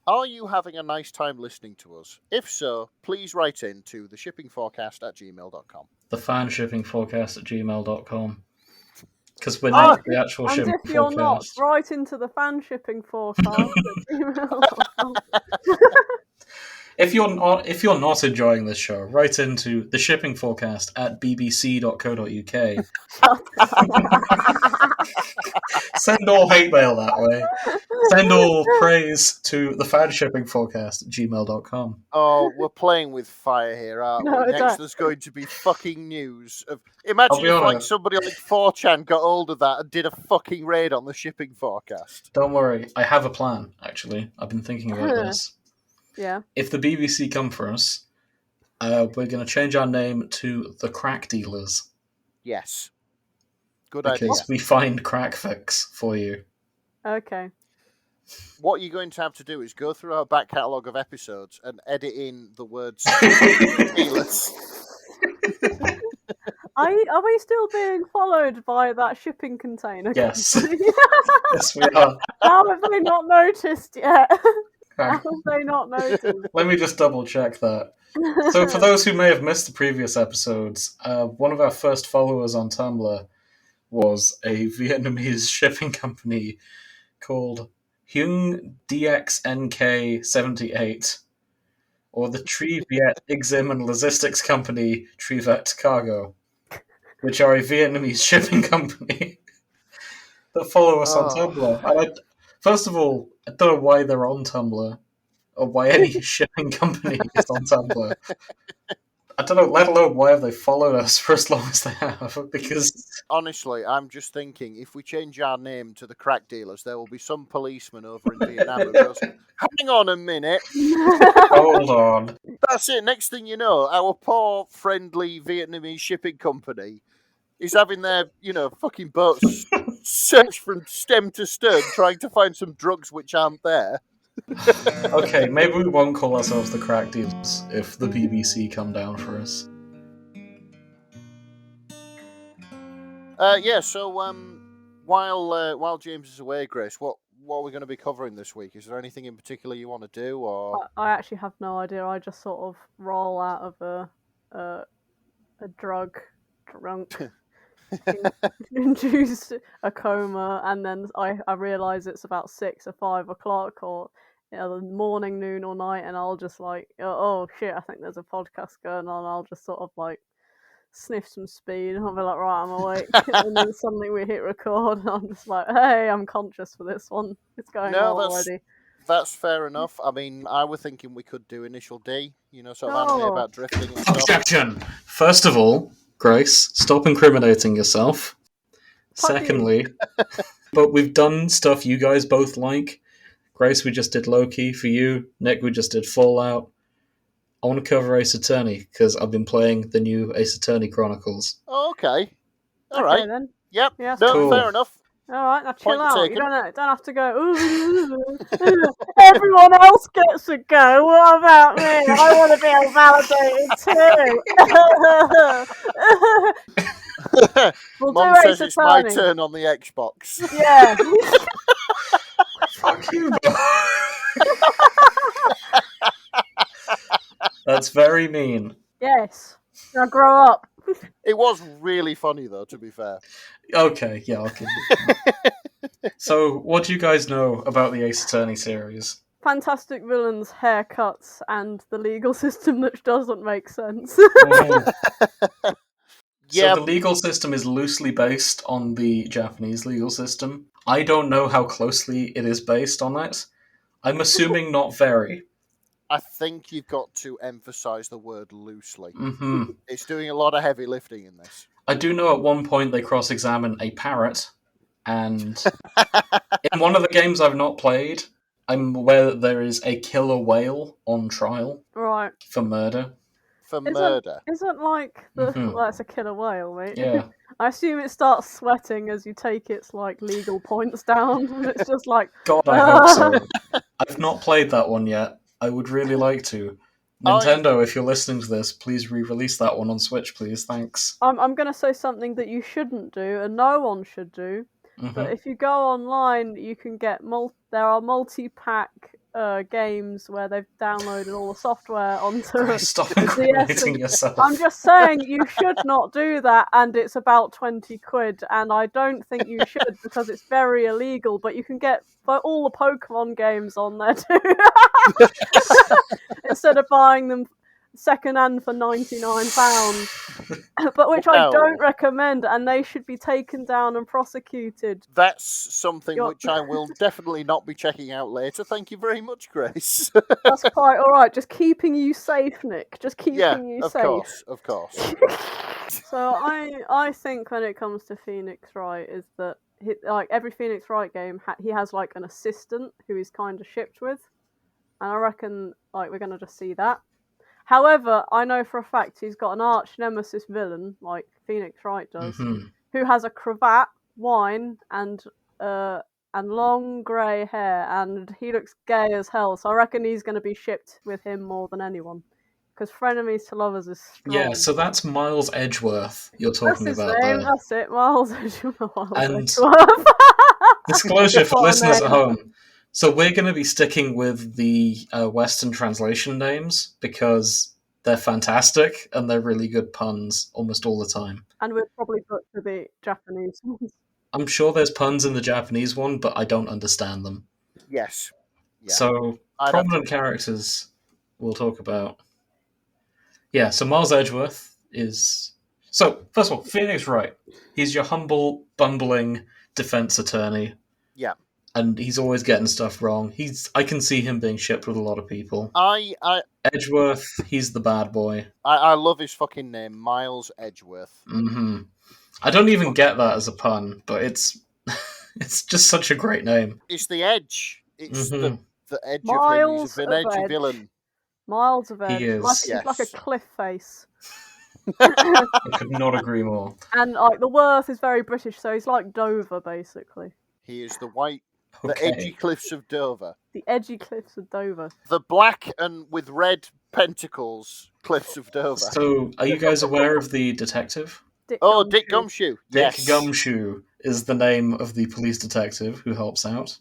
Are you having a nice time listening to us? If so, please write in to theshippingforecast@gmail.com. Thefanshippingforecast@gmail.com. Because we're not the actual shipping And if you're not, forecast. write into the fanshippingforecast@gmail.com. If you're not enjoying this show, write into theshippingforecast@bbc.co.uk. Send all hate mail that way. Send all praise to thefanshippingforecast@gmail.com. Oh, we're playing with fire here, aren't No, we? Next, don't. there's going to be fucking news of. I'll Imagine be if like honest. somebody like 4chan got hold of that and did a fucking raid on the shipping forecast. Don't worry, I have a plan, actually. I've been thinking about this. Yeah. If the BBC come for us, we're going to change our name to the Crack Dealers. Yes. Good Because idea. we find crack fix for you. Okay. What you're going to have to do is go through our back catalogue of episodes and edit in the words dealers. Are we still being followed by that shipping container Yes. company? Yes, we are. How have they not noticed yet? How Crack. have they not noticed? Let me just double check that. So for those who may have missed the previous episodes, one of our first followers on Tumblr was a Vietnamese shipping company called Hung DXNK78, or the Tri Viet Exim and Logistics Company Trivet Cargo, which are a Vietnamese shipping company that follow us on Tumblr. And first of all, I don't know why they're on Tumblr, or why any shipping company is on Tumblr. I don't know, let alone why have they followed us for as long as they have, because... Honestly, I'm just thinking, if we change our name to the Crack Dealers, there will be some policeman over in Vietnam who goes, hang on a minute. Hold on. That's it. Next thing you know, our poor, friendly Vietnamese shipping company is having their, fucking boats searched from stem to stern, trying to find some drugs which aren't there. Okay, maybe we won't call ourselves the Crack Dealers if the BBC come down for us. So while James is away, Grace, what are we going to be covering this week? Is there anything in particular you want to do, or I actually have no idea. I just sort of roll out of a drunk, induced a coma, and then I realise it's about 6 or 5 o'clock, or the morning, noon, or night, and I'll just like, oh shit, I think there's a podcast going on. I'll just sort of like sniff some speed, and I'll be like, right, I'm awake, and then suddenly we hit record, and I'm just like, hey, I'm conscious for this one. It's going well already. That's fair enough. I mean, I was thinking we could do Initial D, sort of anime about drifting and stuff. Objection! First of all, Grace, stop incriminating yourself. Secondly, but we've done stuff you guys both like. Grace, we just did Loki. For you, Nick, we just did Fallout. I want to cover Ace Attorney, because I've been playing the new Ace Attorney Chronicles. Oh, okay. All right. Then. Yep. Yeah, cool. Fair enough. All right, now chill Point out. taken. You don't have to go, ooh. Everyone else gets a go. What about me? I want to be validated too. Mom says it's my turn on the Xbox. Yeah. Fuck you. That's very mean. Yes. Now grow up. It was really funny, though, to be fair. Okay, yeah, I'll give you. So, what do you guys know about the Ace Attorney series? Fantastic villains, haircuts, and the legal system that doesn't make sense. So the legal system is loosely based on the Japanese legal system. I don't know how closely it is based on that. I'm assuming not very. I think you've got to emphasise the word loosely. Mm-hmm. It's doing a lot of heavy lifting in this. I do know at one point they cross-examine a parrot, and in one of the games I've not played, I'm aware that there is a killer whale on trial. Right. For murder. Isn't like that's a killer whale, mate. Yeah. I assume it starts sweating as you take its like legal points down. It's just like God, I hope so. I've not played that one yet. I would really like to. Nintendo, if you're listening to this, please re-release that one on Switch, please. Thanks. I'm going to say something that you shouldn't do, and no one should do. Mm-hmm. But if you go online, you can get there are multi-pack games where they've downloaded all the software onto Grace, stop the DS. incriminating yourself. I'm just saying you should not do that, and it's about 20 quid, and I don't think you should because it's very illegal, but you can get all the Pokemon games on there too. Instead of buying them second-hand for £99. But which I don't recommend, and they should be taken down and prosecuted. That's something which I will definitely not be checking out later. Thank you very much, Grace. That's quite all right. Just keeping you safe, Nick. Just keeping you safe. Of course. So I think when it comes to Phoenix Wright is that like every Phoenix Wright game, he has like an assistant who he's kind of shipped with, and I reckon like we're gonna just see that. However, I know for a fact he's got an arch nemesis villain, like Phoenix Wright does, who has a cravat, wine, and long grey hair, and he looks gay as hell. So I reckon he's going to be shipped with him more than anyone, because frenemies to lovers is strong. Yeah, so that's Miles Edgeworth you're talking about there. That's it, Miles Edgeworth. And disclosure for listeners at home. So we're going to be sticking with the Western translation names because they're fantastic and they're really good puns almost all the time. And we'll probably put to the Japanese ones. I'm sure there's puns in the Japanese one, but I don't understand them. Yes. Yeah. So prominent characters we'll talk about. Yeah, so Miles Edgeworth is... So, first of all, Phoenix Wright. He's your humble, bumbling defense attorney. Yeah. And he's always getting stuff wrong. I can see him being shipped with a lot of people. Edgeworth, he's the bad boy. I love his fucking name, Miles Edgeworth. Mm-hmm. I don't even get that as a pun, but it's just such a great name. It's the edge. It's the edge Miles of him. He's an edgy villain. Miles of Edge. He is. He's like a cliff face. I could not agree more. And like the Worth is very British, so he's like Dover, basically. He is the edgy cliffs of Dover. The edgy cliffs of Dover. The black and with red pentacles cliffs of Dover. So, are you guys aware of the detective? Dick Gumshoe. Dick Gumshoe is the name of the police detective who helps out.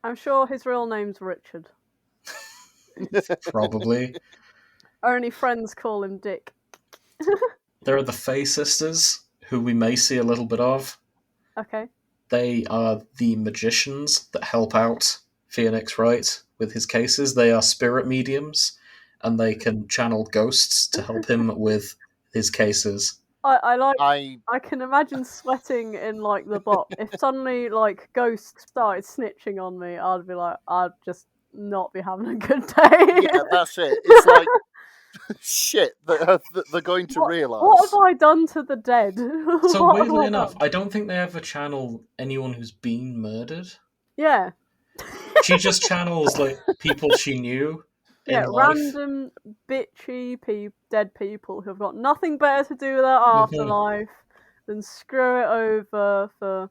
I'm sure his real name's Richard. Probably. Only friends call him Dick. There are the Faye sisters, who we may see a little bit of. Okay. They are the magicians that help out Phoenix Wright with his cases. They are spirit mediums, and they can channel ghosts to help him with his cases. I can imagine sweating in like the bot. If suddenly like ghosts started snitching on me, I'd just not be having a good day. Yeah, that's it. It's like shit that they're going to realise. What have I done to the dead? So weirdly enough, I don't think they ever channel anyone who's been murdered. Yeah. She just channels like people she knew. Yeah, random bitchy dead people who've got nothing better to do with their afterlife than screw it over for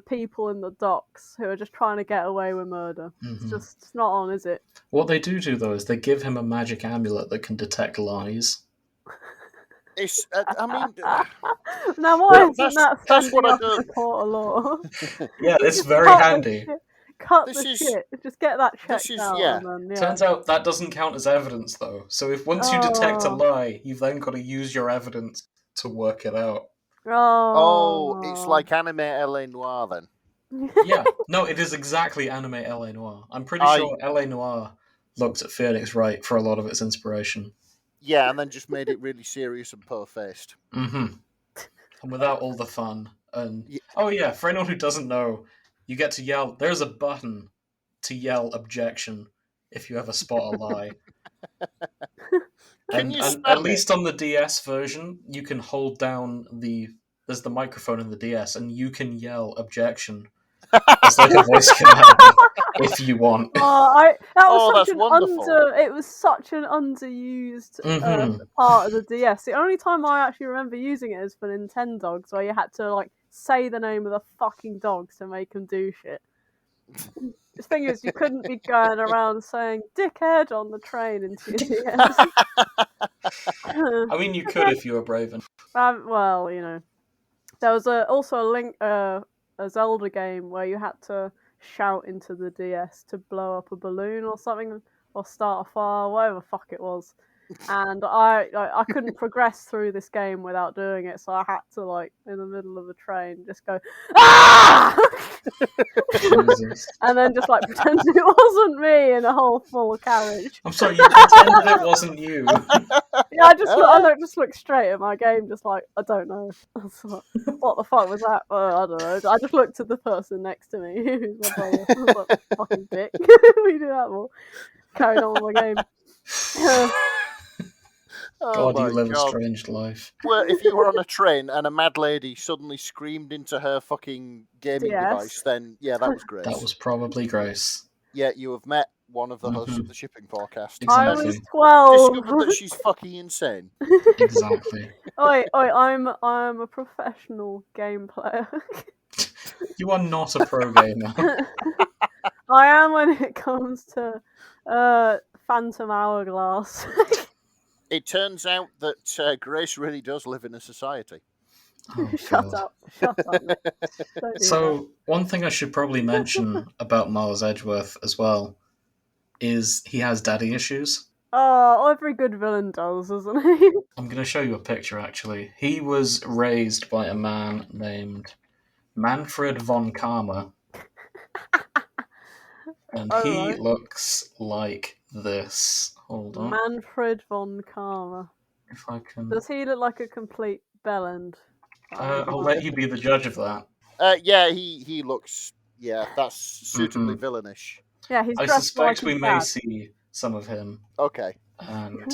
people in the docks who are just trying to get away with murder. It's not on, is it? What they do though is they give him a magic amulet that can detect lies. It's, I mean... Now why isn't that standing up in the court of law? Yeah, it's very handy. Cut the shit. Just get that checked out. Yeah. And then, Turns out that doesn't count as evidence, though. So if once you detect a lie, you've then got to use your evidence to work it out. Oh, it's like anime LA Noire then. Yeah. No, it is exactly anime LA Noire. I'm pretty sure LA Noire looked at Phoenix Wright for a lot of its inspiration. Yeah, and then just made it really serious and po-faced. And without all the fun. And oh yeah, for anyone who doesn't know, you get to yell. There's a button to yell objection if you ever spot a lie. and at least on the DS version, you can hold down there's the microphone in the DS, and you can yell objection. It's like a voice command if you want. It was such an underused part of the DS. The only time I actually remember using it is for Nintendogs, where you had to like say the name of the fucking dogs to make them do shit. The thing is, you couldn't be going around saying "dickhead" on the train into your DS. I mean, you could if you were brave enough. Well, you know, there was also a Zelda game where you had to shout into the DS to blow up a balloon or something, or start a fire, whatever the fuck it was. And I couldn't progress through this game without doing it, so I had to, like, in the middle of a train, just go, ah! Jesus. And then just, like, pretend it wasn't me in a whole full carriage. I'm sorry, you pretended it wasn't you. Yeah, I just looked straight at my game, just like, I don't know. I was like, what the fuck was that? I don't know. I just looked at the person next to me, who's my brother. I was like, fucking dick. We do that more. Carried on with my game. Oh God, you my live a God. strange life. Well, if you were on a train and a mad lady suddenly screamed into her fucking gaming DS. device, then yeah, that was great. That was probably Grace. Yeah, you have met one of the hosts Mhm. of the shipping forecast. I Exactly. was 12. Discovered that she's fucking insane. Exactly. Oi, I'm a professional game player. You are not a pro gamer. I am when it comes to Phantom Hourglass. It turns out that Grace really does live in a society. Oh, Shut God. up, Nick. Don't do So, one thing I should probably mention about Miles Edgeworth as well is he has daddy issues. that. Oh, every good villain does, doesn't he? I'm going to show you a picture, actually. He was raised by a man named Manfred von Karma. And he Alright. looks like this. Hold on. Manfred von Karma. If I can. Does he look like a complete bellend? I'll let you be the judge of that. Yeah, he looks. Yeah, that's suitably villainish. Yeah, he's I dressed suspect like we his may dad. see some of him. Okay. And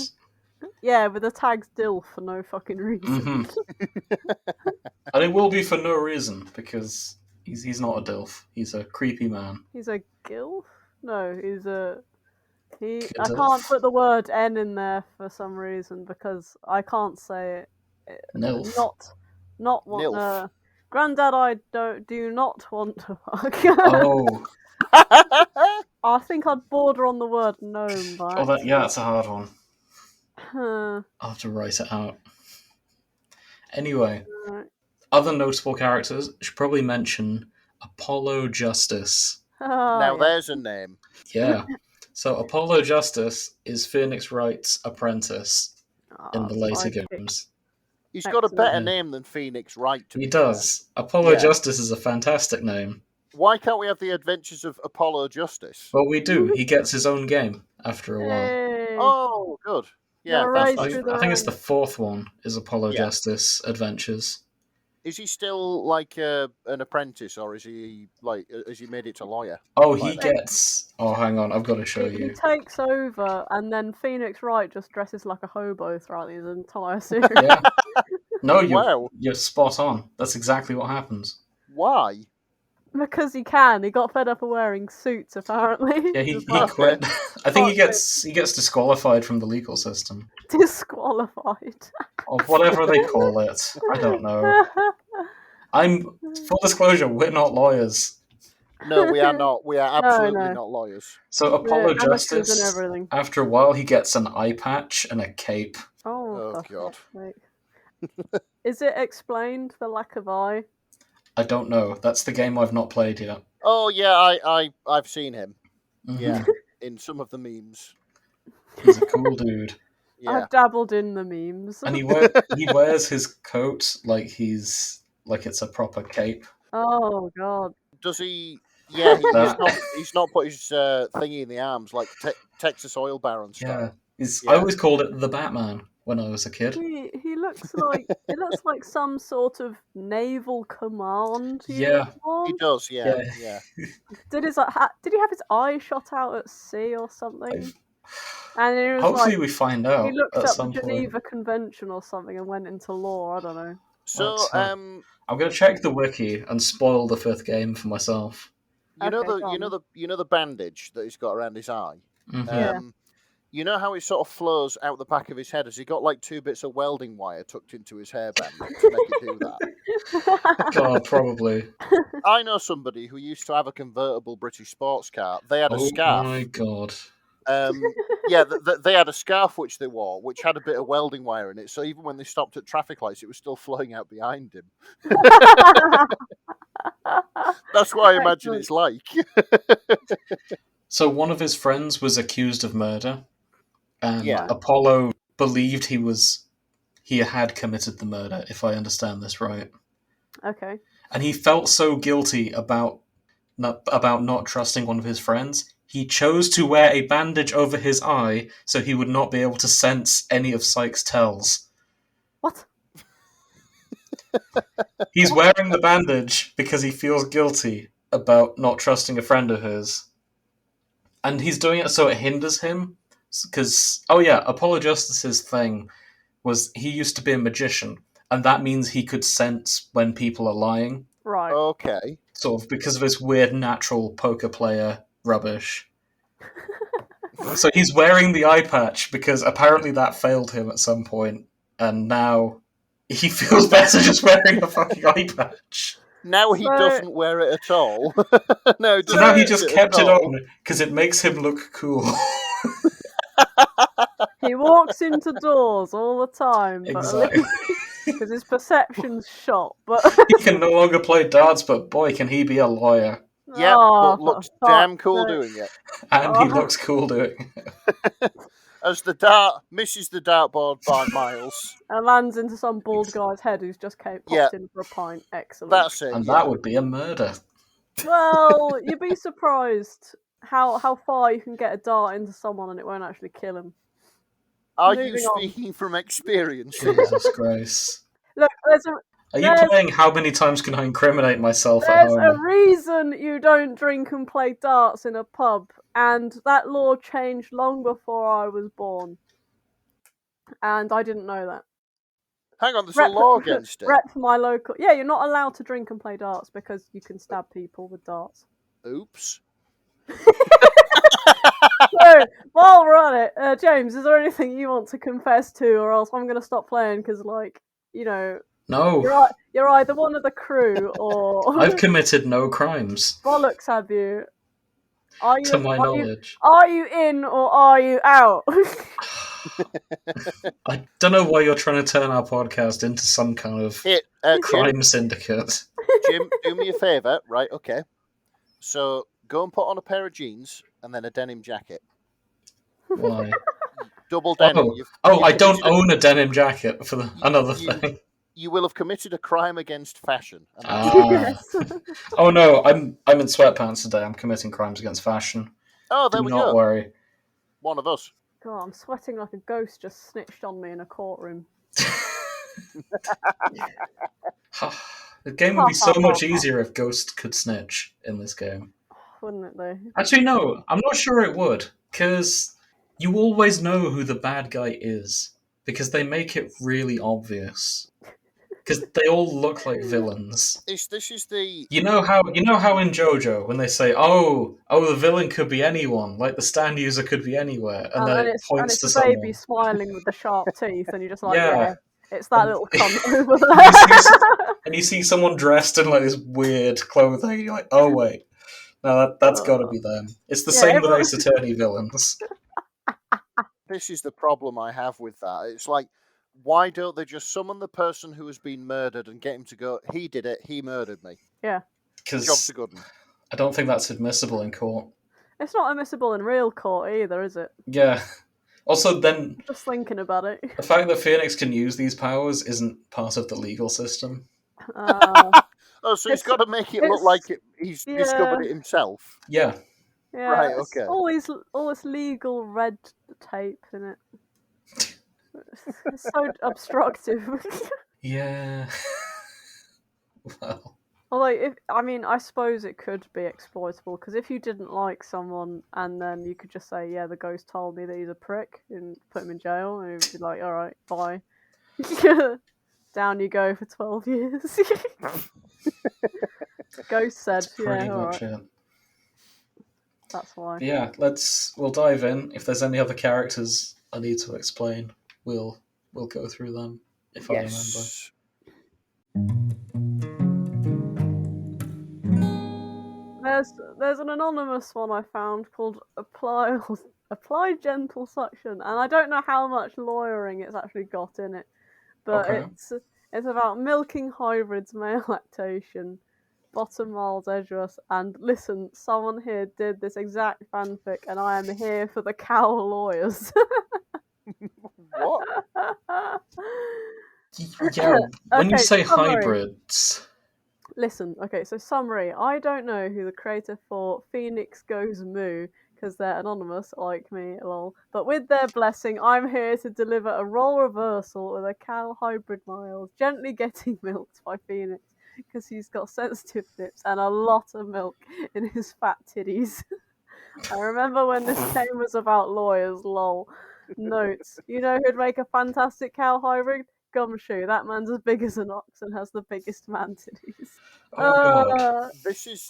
Yeah, with the tags DILF for no fucking reason. and it will be for no reason, because he's not a DILF. He's a creepy man. He's a gilf? No, he's a... I Gdilf? can't put the word N in there for some reason because I can't say it. Nilf. Not what. Nilf. Granddad, I do not want to fuck. Oh. I think I'd border on the word gnome. By That's a hard one. Huh. I'll have to write it out. Anyway, Right. other notable characters, I should probably mention Apollo Justice. Now Yeah. there's a name. Yeah. So Apollo Justice is Phoenix Wright's apprentice in the later sidekick. games. He's got a better Yeah. name than Phoenix Wright. To He be fair. does. Apollo Yeah. Justice is a fantastic name. Why can't we have the adventures of Apollo Justice? Well, we do. He gets his own game after a while. Hey. Oh, good. Yeah, Gotta that's raise nice. through the I think it's the ranks. fourth one is Apollo Yeah. Justice Adventures. Is he still like an apprentice, or is he like has he made it to lawyer? Oh, Like he that. gets... Oh, hang on. I've got to show He you. takes over, and then Phoenix Wright just dresses like a hobo throughout his entire series. Yeah. No, Wow. you're spot on. That's exactly what happens. Why? Because he can. He got fed up of wearing suits, apparently. Yeah, he Just like, quit. I think he Fuck gets disqualified from the legal system. disqualified. Or whatever they call it. I don't know. Full disclosure, we're not lawyers. No, we are not. We are absolutely no. not lawyers. So Apollo Amateurs Justice, and everything. after a while, he gets an eye patch and a cape. Oh, for God. fuck's sake. Is it explained, the lack of eye? I don't know. That's the game I've not played yet. Oh yeah, I've seen him. Mhm. Yeah, in some of the memes. He's a cool dude. Yeah. I've dabbled in the memes. And he wears his coat like it's a proper cape. Oh, God. Does he? Yeah, That- he's not put his thingy in the arms like Texas oil baron style. Yeah. Yeah. I always called it the Batman when I was a kid. He looks like some sort of naval command. Yeah. He uniform. does. Yeah, Yeah. yeah. Did he have his eye shot out at sea or something? And it was Hopefully like, we find out he looked at up some the point. Geneva Convention or something and went into law. I don't know. So, Let's, I'm going to check the wiki and spoil the fifth game for myself. you know Okay, go the bandage that he's got around his eye. Mhm. Yeah. You know how it sort of flows out the back of his head? Has he got like 2 bits of welding wire tucked into his hairband to make it do that? God, probably. I know somebody who used to have a convertible British sports car. They had a Oh scarf. my god. Yeah, they had a scarf which they wore, which had a bit of welding wire in it. So even when they stopped at traffic lights, it was still flowing out behind him. That's what I imagine it's like. So one of his friends was accused of murder, and Yeah. Apollo believed he had committed the murder, if I understand this right. Okay. And he felt so guilty about not trusting one of his friends, he chose to wear a bandage over his eye so he would not be able to sense any of Sykes' tells. What? He's wearing the bandage because he feels guilty about not trusting a friend of his. And he's doing it so it hinders him. Because, Apollo Justice's thing was he used to be a magician, and that means he could sense when people are lying. Right. Okay. Sort of because of his weird natural poker player rubbish. So he's wearing the eye patch because apparently that failed him at some point, and now he feels better just wearing a fucking eye patch. Now he doesn't wear it at all. No, So now he just kept it on because it makes him look cool. He walks into doors all the time, but Exactly. because his perception's shot. But He can no longer play darts, but boy, can he be a lawyer. Yeah, Oh, but looks for damn fuck's cool sake. doing it. And he looks cool doing it. As the dart misses the dartboard by miles. And lands into some bald guy's head who's just popped Yeah. in for a pint. Excellent. That's it. And yeah. that would be a murder. Well, you'd be surprised how far you can get a dart into someone and it won't actually kill him. Are Moving you on. speaking from experience? Jesus Christ. Look, Are you playing How Many Times Can I Incriminate Myself at there's home? a reason you don't drink and play darts in a pub, and that law changed long before I was born. And I didn't know that. Hang on, there's a law against it. Rep my local. Yeah, you're not allowed to drink and play darts because you can stab people with darts. Oops. So, while we're on it, James, is there anything you want to confess to, or else I'm going to stop playing because, No. you're either one of the crew or I've committed no crimes, bollocks have you. Are you to my knowledge. Are you in or are you out? I don't know why you're trying to turn our podcast into some kind of crime syndicate. Jim, do me a favour, right? Okay. So go and put on a pair of jeans and then a denim jacket. Why? Double denim. I don't own a denim jacket for another thing. You will have committed a crime against fashion. Yes. Oh no, I'm in sweatpants today. I'm committing crimes against fashion. Oh, there Do we not go. worry. One of us. God, I'm sweating like a ghost just snitched on me in a courtroom. The game would be so much easier if Ghost could snitch in this game. Wouldn't it though? Actually, no, I'm not sure it would, because you always know who the bad guy is, because they make it really obvious. Because they all look like villains. This is the You know how in JoJo when they say, "Oh, the villain could be anyone, like the stand user could be anywhere," and then it points to the someone. baby smiling with the sharp teeth, and you're just like, Yeah. it's that little cunt over there. And you see someone dressed in like this weird clothing, and you're like, "Oh wait, no, that's got to be them." It's the same with Ace Attorney villains. This is the problem I have with that. It's like, why don't they just summon the person who has been murdered and get him to go, he did it, he murdered me. Yeah. Job's a good one. I don't think that's admissible in court. It's not admissible in real court either, is it? Yeah. Also, then... Just thinking about it. The fact that Phoenix can use these powers isn't part of the legal system. Oh, so he's got to make it look like he's discovered it himself? Yeah. Yeah, right, okay. All this legal red tape in it. It's so obstructive. Yeah. Well. Although, I suppose it could be exploitable, because if you didn't like someone and then you could just say, yeah, the ghost told me that he's a prick, and put him in jail, and he'd be like, alright, bye. Down you go for 12 years. Ghost said, That's pretty much alright. it. That's why. Yeah, we'll dive in. If there's any other characters I need to explain, we'll go through them, if I remember. There's an anonymous one I found called Apply Gentle Suction, and I don't know how much lawyering it's actually got in it, but it's about milking hybrids' male lactation, bottom Miles Edgeworth, and listen, someone here did this exact fanfic, and I am here for the cow lawyers. What? Yeah, when you Okay, say summary. hybrids... Listen, okay, so summary. I don't know who the creator for Phoenix Goes Moo, because they're anonymous, like me, lol. But with their blessing, I'm here to deliver a role reversal with a cow hybrid Miles, gently getting milked by Phoenix, because he's got sensitive lips and a lot of milk in his fat titties. I remember when this game was about lawyers, lol. Notes. You know who'd make a fantastic cow hybrid? Gumshoe. That man's as big as an ox and has the biggest man titties. Oh, God. This is.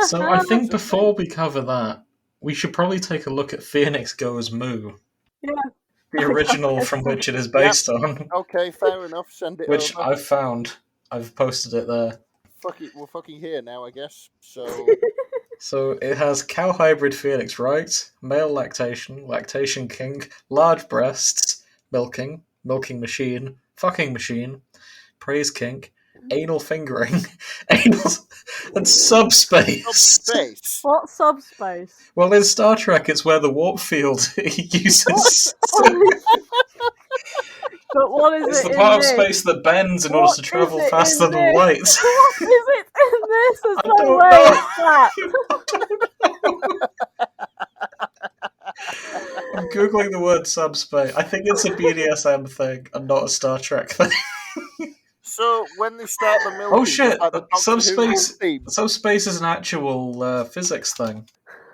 So I think It's a before thing. we cover that, we should probably take a look at Phoenix Goes Moo, Yeah. the original from which it is based on, Okay, fair enough. Send it which over. I've found. I've posted it there. Fuck it, we're fucking here now, I guess. So So it has cow hybrid Phoenix right, male lactation king, large breasts, milking machine, fucking machine, praise kink, anal fingering, anal and subspace. subspace. What subspace? Well, in Star Trek, it's where the warp field uses. But what is It's it the in part of this? space that bends in order What to is travel it faster in than this? light. What is it in this? There's I no don't way know. it's that. I'm googling the word subspace. I think it's a BDSM thing and not a Star Trek thing. So when they start the milking, Oh shit! it's like the Doctor Who Subspace. theme. Subspace is an actual physics thing.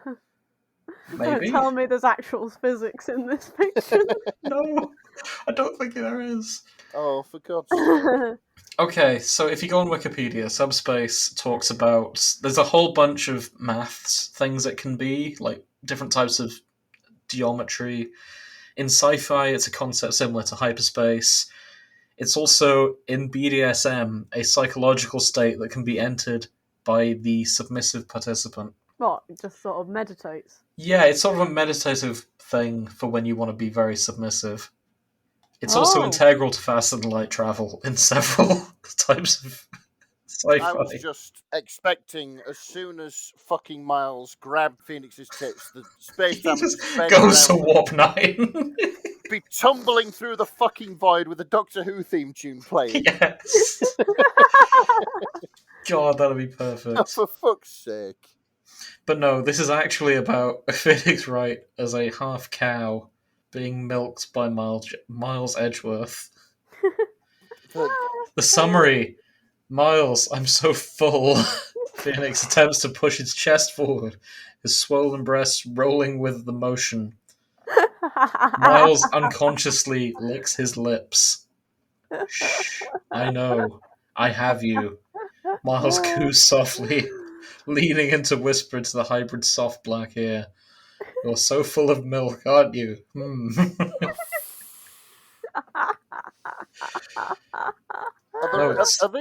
Don't Maybe. tell me there's actual physics in this fiction. No, I don't think there is. Oh, for God's sake! Okay, so if you go on Wikipedia, subspace talks about there's a whole bunch of maths things it can be, like different types of geometry. In sci-fi, it's a concept similar to hyperspace. It's also, in BDSM, a psychological state that can be entered by the submissive participant. What? It just sort of meditates. Yeah, it's sort of a meditative thing for when you want to be very submissive. It's also Oh. integral to faster than light travel in several types of sci-fi. I was just expecting as soon as fucking Miles grabbed Phoenix's tits, the space He time would just just bend goes to around, warp 9. be tumbling through the fucking void with a Doctor Who theme tune playing. Yes. God, that'd be perfect. For fuck's sake! But no, this is actually about Phoenix Wright as a half cow being milked by Miles Edgeworth. The summary: Miles, I'm so full. Phoenix attempts to push his chest forward, his swollen breasts rolling with the motion. Miles unconsciously licks his lips. Shh, I know. I have you. Miles coos softly, leaning in to whisper to the hybrid soft black ear. You're so full of milk, aren't you?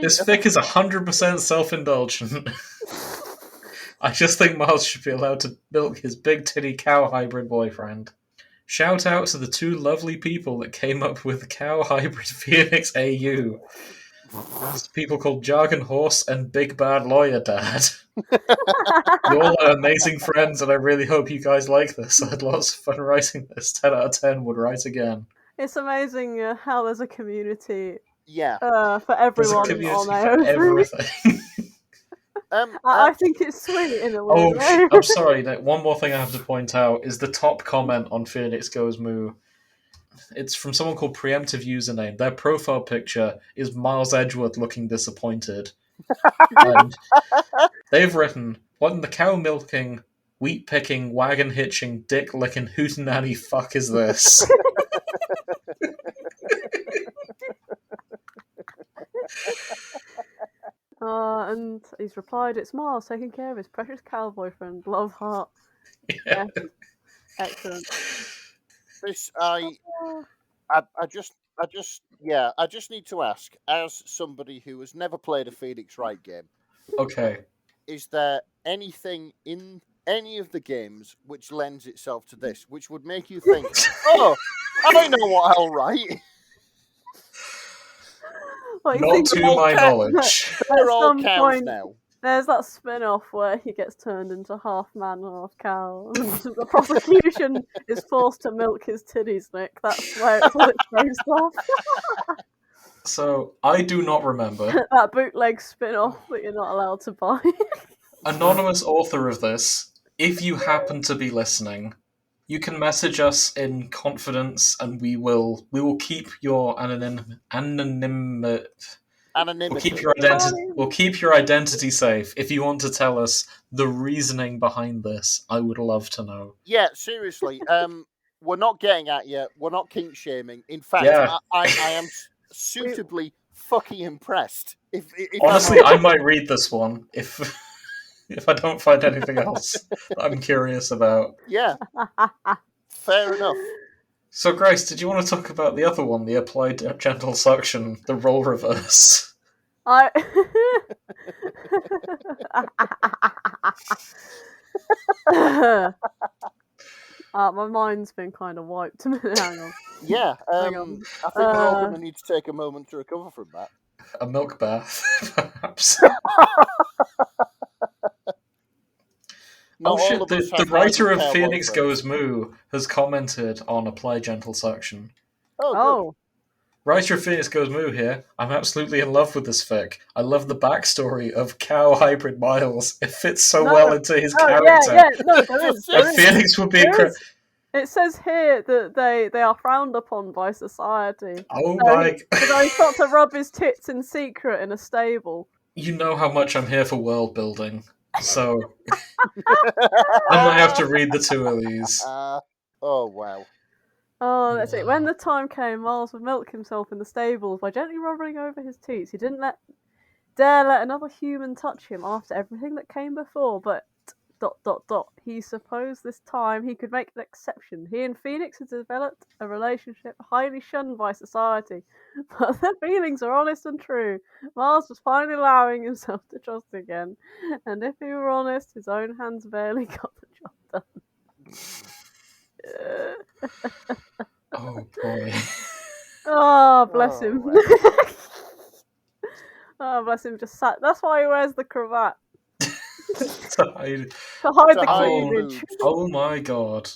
This fic is 100% self-indulgent. I just think Miles should be allowed to milk his big titty cow hybrid boyfriend. Shout out to the two lovely people that came up with the cow hybrid Phoenix AU. It's people called Jargon Horse and Big Bad Lawyer Dad. You all are amazing friends, and I really hope you guys like this. I had lots of fun writing this. 10 out of 10 would write again. It's amazing how there's a community Yeah. for everyone There's a community on for everything. I think it's sweet in a way. Oh, I'm sorry. One more thing I have to point out is the top comment on Phoenix Goes Moo. It's from someone called Preemptive Username. Their profile picture is Miles Edgeworth looking disappointed. And they've written, what in the cow milking, wheat picking, wagon hitching, dick licking, hootenanny fuck is this? And he's replied, it's Miles taking care of his precious cow boyfriend. Love heart. Yeah. Excellent. This I just need to ask, as somebody who has never played a Phoenix Wright game, Okay. is there anything in any of the games which lends itself to this, which would make you think, oh, I know what I'll write? What, you Not think to all my cat- knowledge. They're all some cows point- now. There's that spin-off where he gets turned into half man, half cow, and the prosecution is forced to milk his titties, Nick. That's where it's based off. So, I do not remember. That bootleg spin-off that you're not allowed to buy. Anonymous author of this, if you happen to be listening, you can message us in confidence, and we will keep your anonymity. We'll keep your identity safe. If you want to tell us the reasoning behind this, I would love to know. Yeah, seriously. We're not getting at you. We're not kink shaming. In fact, Yeah. I am suitably fucking impressed. If Honestly, I might read this one if I don't find anything else that I'm curious about. Yeah. Fair enough. So, Grace, did you want to talk about the other one, the applied gentle suction, the role reverse? My mind's been kind of wiped. Hang on. Yeah, Hang I on. think we're all going to need to take a moment to recover from that. A milk bath, perhaps. Not Oh shit, all of us the have writer of hypercare Phoenix boyfriends. Goes Moo has commented on Apply Gentle Suction. Oh, good. Oh, Writer of Phoenix Goes Moo here. I'm absolutely in love with this fic. I love the backstory of cow hybrid Miles. It fits so No. well into his oh character. yeah. No, there is. And There is. Phoenix would be There incredible. is. It says here that they are frowned upon by society. Oh So my... he's got to rub his tits in secret in a stable. You know how much I'm here for world building. So... I might have to read the two of these. Oh, wow. Oh, that's it. When the time came, Miles would milk himself in the stables by gently rubbing over his teats. He didn't dare let another human touch him after everything that came before, but... He supposed this time he could make an exception. He and Phoenix had developed a relationship highly shunned by society, but their feelings are honest and true. Miles was finally allowing himself to trust again, and if he were honest, his own hands barely got the job done. Oh boy. Oh, bless him. wow. Oh, bless him. Just sat. That's why he wears the cravat. To hide To hide To the hide cleavage. boobs. Oh my god.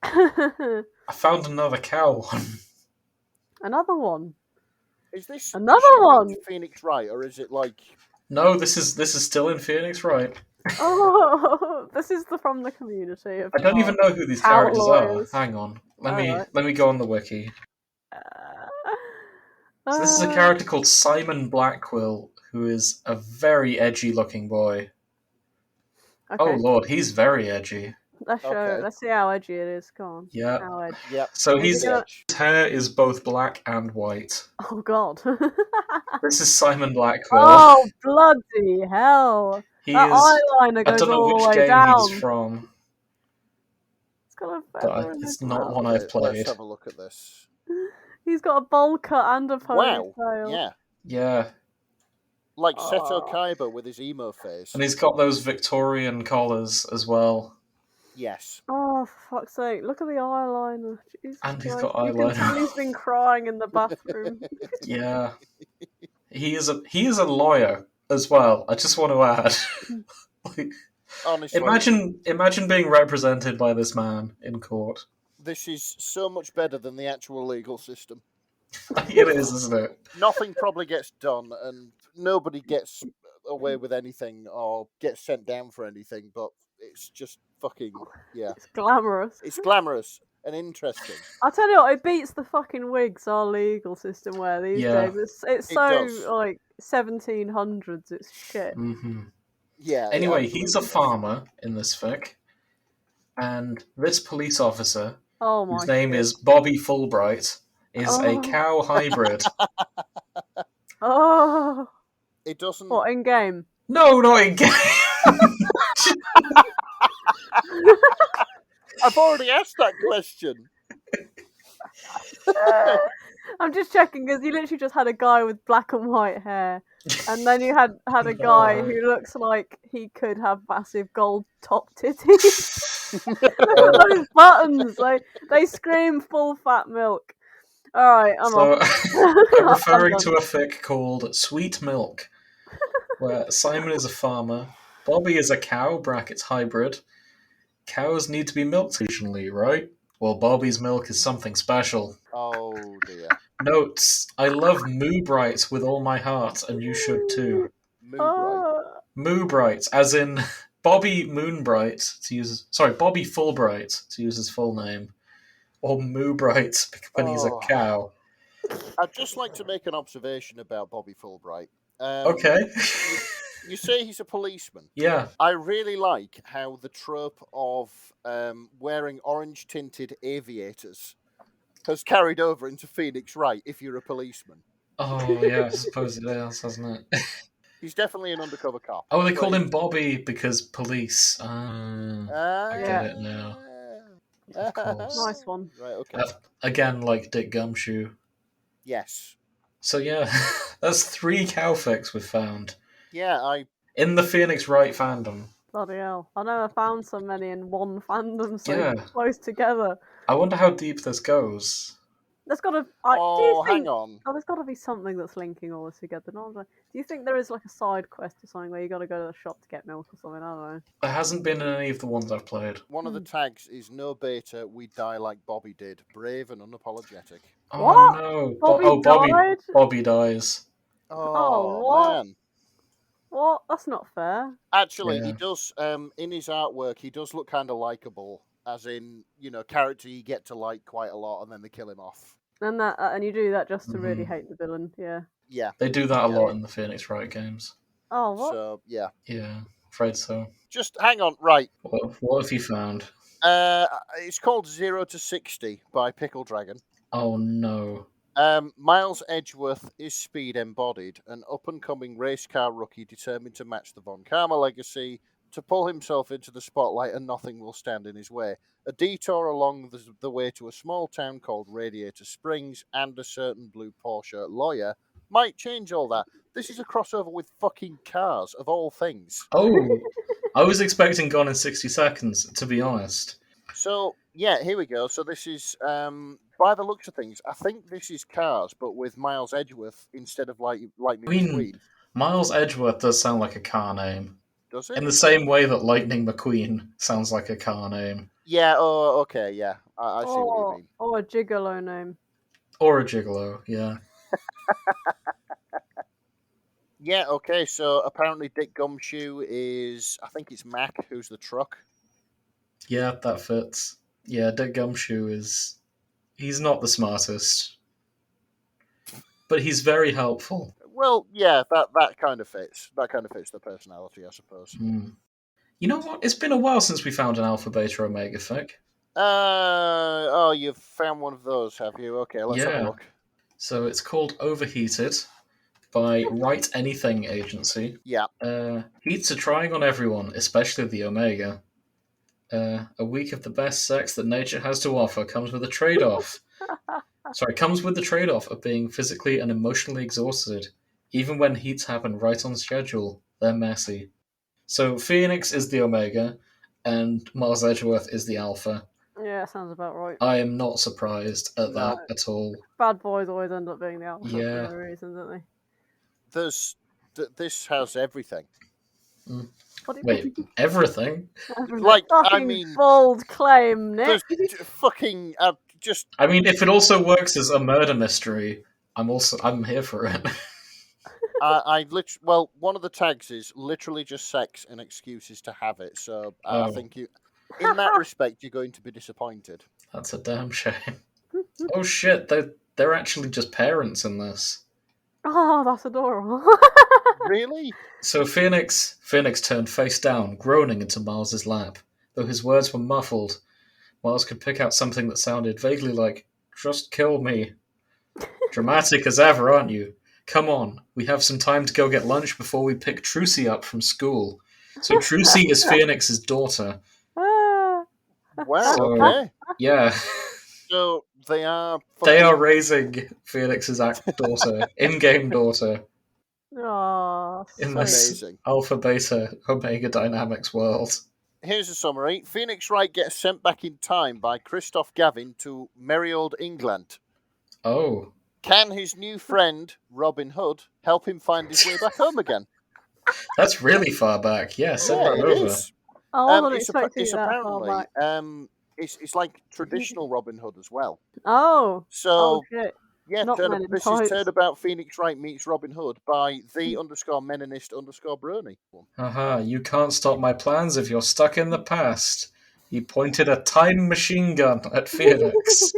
I found another cow one. Another one. Is this Another issue one? Phoenix Wright, or is it like... No, this is still in Phoenix, right? Oh, this is from the community. Of I don't even know who these cow characters lawyers. are. Hang on. Let Alright. me go on the wiki. So this is a character called Simon Blackquill, who is a very edgy looking boy. Okay. Oh lord, he's very edgy. Okay. Let's see how edgy it is. Come on. Yeah. How edgy. Yep. So Is his it hair is both black and white. Oh god. This is Simon Blackwell. Oh bloody hell! He That is. eyeliner I goes don't know all the which way game down. he's from, It's got a but feather in it's his not mouth. one I've played. Let's have a look at this. He's got a bowl cut and a Wow. ponytail. Yeah. Yeah, Like Seto Oh. Kaiba with his emo face. and he's got those Victorian collars as well. Yes. Oh, for fuck's sake! Look at the eyeliner. Jesus And he's Christ. got You can tell eyeliner. he's been crying in the bathroom. Yeah, he is a lawyer as well. I just want to add, like, Honestly, imagine being represented by this man in court. this is so much better than the actual legal system. It is, isn't it? Nothing probably gets done, and nobody gets away with anything or gets sent down for anything, but it's just fucking, yeah. It's glamorous. It's glamorous and interesting. I tell you what, it beats the fucking wigs our legal system wear these Yeah. days. It's It so does. like 1700s. It's shit. Mm-hmm. Yeah. Anyway, absolutely he's a does. farmer in this fic, and this police officer, Oh my. whose name shit. is Bobby Fulbright, is a Oh. cow hybrid. Oh. It doesn't. What in game? No, not in game. I've already asked that question. I'm just checking because you literally just had a guy with black and white hair, and then you had a guy No. who looks like he could have massive gold top titties. Look at those buttons! They scream full fat milk. All right, I'm So off. I'm referring to a fic called Sweet Milk, where Simon is a farmer, Bobby is a cow (brackets hybrid). Cows need to be milked occasionally, right? Well, Bobby's milk is something special. Oh dear. Notes: I love Moo Bright with all my heart, and you should too. Moo Bright. Moo Bright, as in Bobby Moonbright to use. Sorry, Bobby Fulbright to use his full name, or Moo Bright when he's a Oh. cow. I'd just like to make an observation about Bobby Fulbright. Okay. You say he's a policeman. Yeah. I really like how the trope of wearing orange-tinted aviators has carried over into Phoenix Wright if you're a policeman. Oh, yeah, I suppose it is, hasn't it? He's definitely an undercover cop. Oh, they called him Bobby because police. I get it now. Of course. Nice one. Right, okay. Again, like Dick Gumshoe. Yes. So yeah, that's 3 cowficks we've found. Yeah, In the Phoenix Wright fandom. Bloody hell. I never found so many in one fandom so Yeah. close together. I wonder how deep this goes. There's got to. hang on. Oh, there's got to be something that's linking all this together. Do you think there is like a side quest or something where you got to go to the shop to get milk or something? I don't know. There hasn't been in any of the ones I've played. One of the tags is no beta, we die like Bobby did. Brave and unapologetic. Oh What? no. Bobby died? Bobby dies. Oh, what? man. What? That's not fair. Actually, he Yeah. does, in his artwork, he does look kind of likable. As in, character you get to like quite a lot and then they kill him off. And you do that just to really Mhm. hate the villain. Yeah. Yeah. They do that a Yeah. lot in the Phoenix Wright games. Oh, what? So, yeah. Yeah, afraid so. Just hang on. Right. What have you found? It's called 0 to 60 by Pickle Dragon. Oh no. Miles Edgeworth is speed embodied, an up-and-coming race car rookie determined to match the Von Karma legacy, to pull himself into the spotlight and nothing will stand in his way. A detour along the way to a small town called Radiator Springs and a certain blue Porsche lawyer might change all that. This is a crossover with fucking cars, of all things. Oh, I was expecting Gone in 60 Seconds, to be honest. So, yeah, here we go. So this is, by the looks of things, I think this is Cars, but with Miles Edgeworth instead of Lightning McQueen. Miles Edgeworth does sound like a car name. Does it? In the same way that Lightning McQueen sounds like a car name. Yeah, oh, okay, yeah. I see what you mean. Or a gigolo name. Or a gigolo, yeah. Yeah, okay, so apparently Dick Gumshoe is, I think it's Mac, who's the truck. Yeah, that fits. Yeah, Dick Gumshoe he's not the smartest. But he's very helpful. Well, yeah, that kind of fits. That kind of fits the personality, I suppose. You know what? It's been a while since we found an Alpha, Beta, Omega fic. Oh, you've found one of those, have you? Okay, let's have a look. So it's called Overheated by Write Anything Agency. Yeah. Heats are trying on everyone, especially the Omega. A week of the best sex that nature has to offer comes with a trade-off. Comes with the trade-off of being physically and emotionally exhausted. Even when heats happen right on schedule, they're messy. So Phoenix is the Omega, and Miles Edgeworth is the Alpha. Yeah, sounds about right. I am not surprised at that at all. Bad boys always end up being the Alpha Yeah. for no reason, don't they? This has everything. Wait, everything? Like, I Fucking mean, bold claim, Nick. fucking just. I mean, if it also works as a murder mystery, I'm here for it. Well, one of the tags is literally just sex and excuses to have it. So I think in that respect, you're going to be disappointed. That's a damn shame. Oh shit, they're actually just parents in this. Oh, that's adorable. Really? So Phoenix turned face down, groaning into Miles's lap. Though his words were muffled, Miles could pick out something that sounded vaguely like, "Just kill me." Dramatic as ever, aren't you? Come on, we have some time to go get lunch before we pick Trucy up from school. So Trucy is Phoenix's daughter. Wow, okay. Yeah. So they are raising Phoenix's daughter, in-game daughter. Oh, In so this amazing. Alpha, Beta, Omega Dynamics world. Here's a summary. Phoenix Wright gets sent back in time by Christoph Gavin to merry old England. Oh. Can his new friend, Robin Hood, help him find his way back home again? That's really far back. Yeah, send Yeah, that it over. is. I wasn't It's expecting it's it that far apparently back. it's like traditional Robin Hood as well. Oh So shit! yeah, Not Men in this is Tights. Turnabout Phoenix Wright meets Robin Hood by the_Menonist_Brony. Haha, you can't stop my plans if you're stuck in the past. He pointed a time machine gun at Phoenix.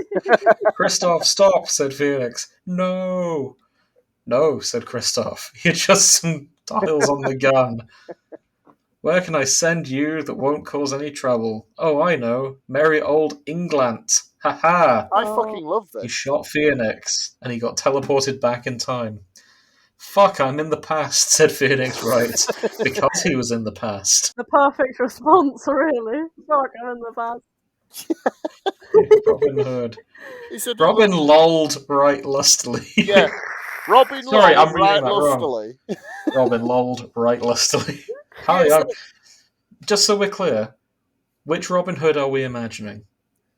Kristoff, stop, said Phoenix. No. No, said Kristoff. You're just some dials on the gun. Where can I send you that won't cause any trouble? Oh, I know. Merry old England. Ha ha. I fucking love He this. shot Phoenix, and he got teleported back in time. Fuck, I'm in the past, said Phoenix Wright, because he was in the past. The perfect response, really. Fuck, I'm in the past. Robin Hood. He said, Robin lolled right lustily. Yeah, Robin Sorry, lolled I'm reading right that wrong. lustily. Robin lolled right lustily. Hi, Yes, just so we're clear, which Robin Hood are we imagining?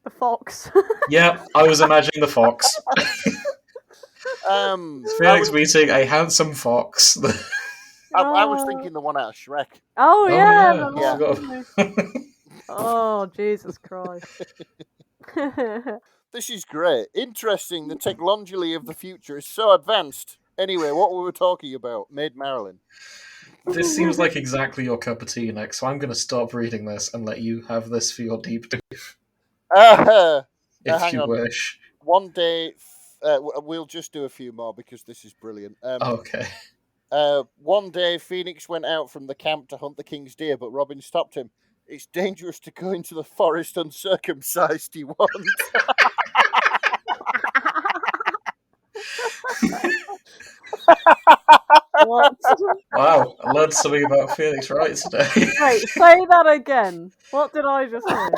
The fox. Yeah, I was imagining the fox. I Phoenix was, meeting a handsome fox. I was thinking the one out of Shrek. Oh yeah, yeah. the one. Oh Jesus Christ! This is great. Interesting. The technology of the future is so advanced. Anyway, what we were talking about, Maid Marilyn. This seems like exactly your cup of tea, Nick, so I'm going to stop reading this and let you have this for your deep dive, if hang you on. wish. One day, we'll just do a few more because this is brilliant. Okay. One day, Phoenix went out from the camp to hunt the king's deer, but Robin stopped him. It's dangerous to go into the forest uncircumcised, he warned. What? Wow, I learned something about Phoenix Wright today. Wait, say that again. What did I just say?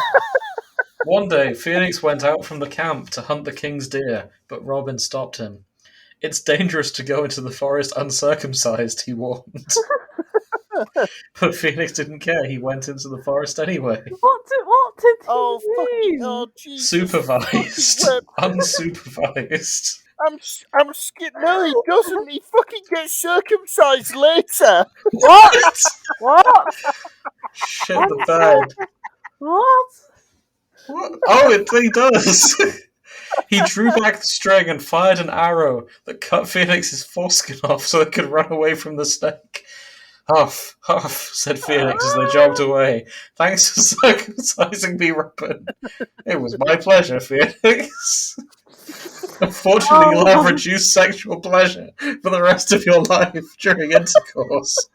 One day, Phoenix went out from the camp to hunt the king's deer, but Robin stopped him. It's dangerous to go into the forest uncircumcised, he warned. But Phoenix didn't care. He went into the forest anyway. What did he mean? Oh, Jesus. Supervised. Unsupervised. I'm scared. No, he doesn't. He fucking gets circumcised later. What? What? Shit the bed. What? What? Oh, he does. He drew back the string and fired an arrow that cut Phoenix's foreskin off so it could run away from the snake. Huff, huff, said Phoenix as they jogged away. Thanks for circumcising me, Robin. It was my pleasure, Phoenix. Unfortunately, you'll have reduced sexual pleasure for the rest of your life during intercourse.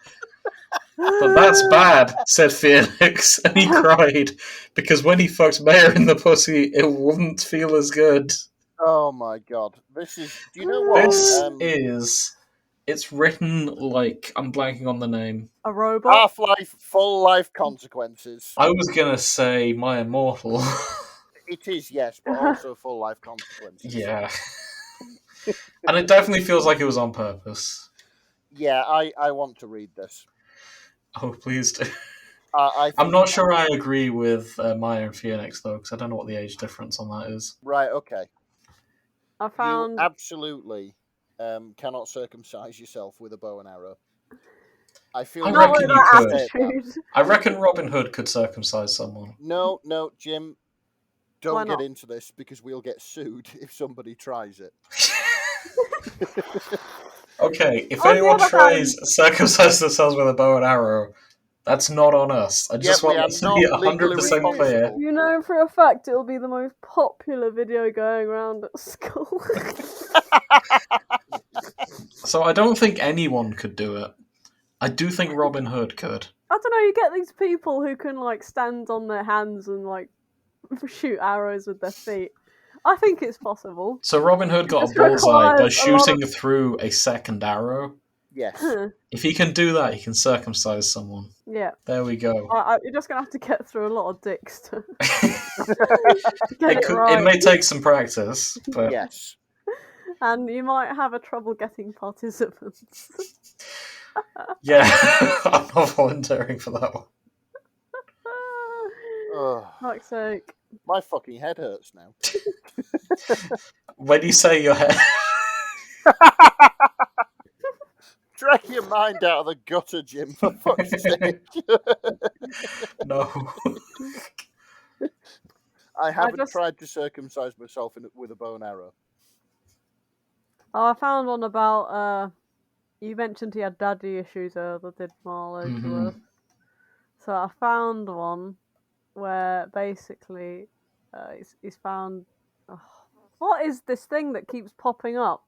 But that's bad, said Phoenix, and he cried, because when he fucked Mayor in the pussy, it wouldn't feel as good. Oh my god. This is. Do you know what? This it's written like, I'm blanking on the name. A robot? Half-Life Full Life Consequences. I was going to say My Immortal. It is, yes, but also Full Life Consequences. Yeah. And it definitely feels like it was on purpose. Yeah, I want to read this. Oh, please do. I'm not sure I agree with Maya and Phoenix, though, because I don't know what the age difference on that is. Right, okay. I found... You absolutely cannot circumcise yourself with a bow and arrow. I reckon you could. Attitude. I reckon Robin Hood could circumcise someone. No, Jim. Don't get into this because we'll get sued if somebody tries it. Okay, if anyone tries circumcise themselves with a bow and arrow, that's not on us. I just want that to be 100% clear. You know for a fact it'll be the most popular video going around at school. So I don't think anyone could do it. I do think Robin Hood could. I don't know, you get these people who can like stand on their hands and like shoot arrows with their feet. I think it's possible. So Robin Hood got a bullseye by shooting through a second arrow. Yes. If he can do that, he can circumcise someone. Yeah. There we go. You're just going to have to get through a lot of dicks to it may take some practice, but... Yes. And you might have a trouble getting participants. Yeah, I'm not volunteering for that one. Fuck's sake. My fucking head hurts now. When you say your head... Drag your mind out of the gutter, Jim, for fuck's sake. No. I haven't just- tried to circumcise myself with a bow and arrow. Oh, I found one about. You mentioned he had daddy issues earlier, did Marl Edgeworth? So I found one where basically he's found. Oh, what is this thing that keeps popping up?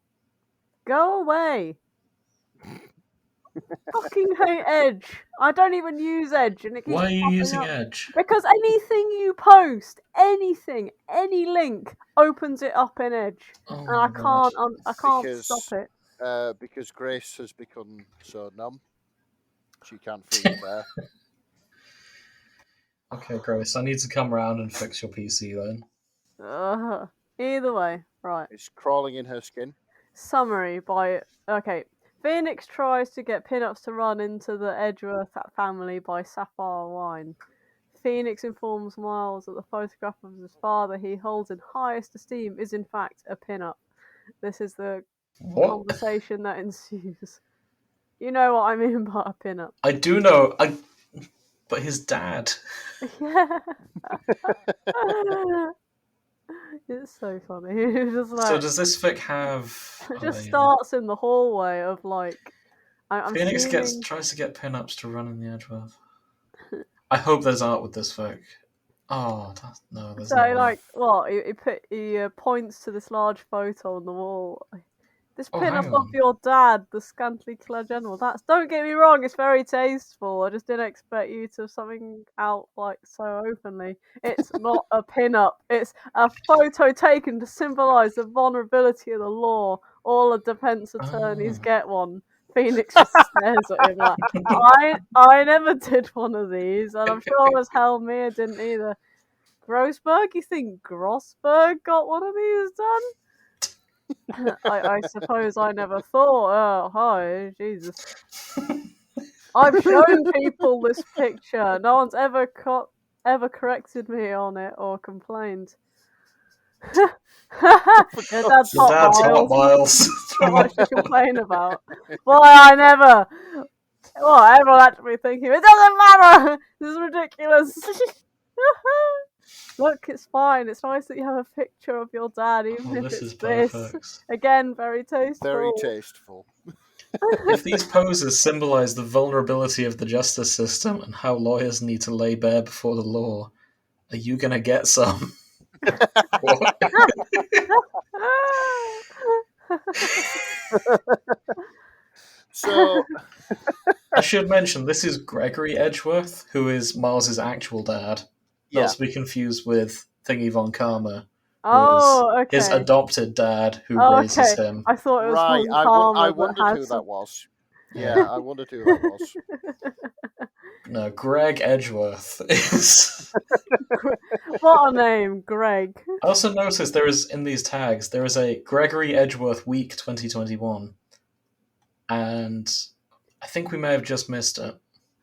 Go away! Fucking hate Edge. I don't even use Edge, and it keeps Why are you popping using up. Edge? Because anything you post, anything, any link opens it up in Edge, Oh and I my God. can't Because- stop it. Because Grace has become so numb, she can't feel there. Okay, Grace, I need to come around and fix your PC then. Either way, right. It's crawling in her skin. Summary by Phoenix tries to get pinups to run into the Edgeworth family by Sapphire Wine. Phoenix informs Miles that the photograph of his father he holds in highest esteem is in fact a pinup. This is the What? conversation that ensues. You know what I mean by a pinup. I do know. But his dad. Yeah. It's so funny. It's just like, So does this fic have? it just starts in the hallway of like. I'm Phoenix assuming... tries to get pinups to run in the Edgeworth. I hope there's art with this fic. Oh no, there's So not. like, what? He points to this large photo on the wall. This Oh, pin-up hang of on. your dad, the scantily clad general. Don't get me wrong, it's very tasteful. I just didn't expect you to have something out like so openly. It's not a pin-up. It's a photo taken to symbolise the vulnerability of the law. All the defence attorneys get one. Phoenix just stares at him like, I never did one of these, and I'm sure as hell Mia didn't either. Grossberg, you think Grossberg got one of these done? I suppose I never thought. Oh, hi, Jesus. I've shown people this picture. No one's ever corrected me on it or complained. Your dad's Your dad's hot, hot, Miles. Not much to complain about. Boy, I never. Well, everyone had to be thinking, it doesn't matter! This is ridiculous! Look, it's fine. It's nice that you have a picture of your dad, even if this it's is this. perfect. Again, very tasteful. Very tasteful. If these poses symbolise the vulnerability of the justice system and how lawyers need to lay bare before the law, are you gonna get some? What? So I should mention this is Gregory Edgeworth, who is Miles's actual dad. yeah, Not to be confused with Thingy Von Karma, Oh, okay. his adopted dad who Oh, raises okay. him. I thought it was right. Von I Karma wondered who that was. Yeah, I wondered who that was. No, Greg Edgeworth is. What a name, Greg. I also noticed there is in these tags there is a Gregory Edgeworth Week 2021, and I think we may have just missed it.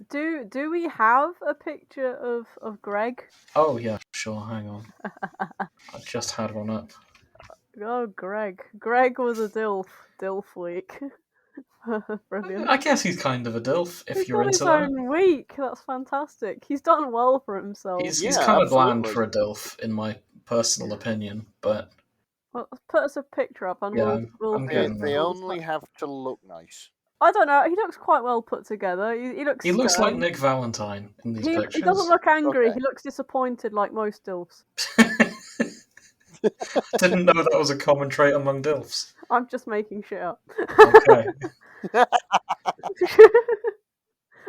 Do we have a picture of Greg? Oh yeah, sure. Hang on, I just had one up. Oh, Greg. Greg was a DILF week. Brilliant. I guess he's kind of a dilf if He's you're got his into that. own week. That's fantastic. He's done well for himself. He's Yeah, kind of bland absolutely. for a dilf, in my personal opinion, but Well, put us a picture up and Yeah, we'll I'm do getting They there. only have to look nice. I don't know. He looks quite well put together. He looks. he looks like stern. Nick Valentine in these He pictures. doesn't look angry. Okay. He looks disappointed, like most DILFs. Didn't know that was a common trait among dilfs. I'm just making shit up. Okay.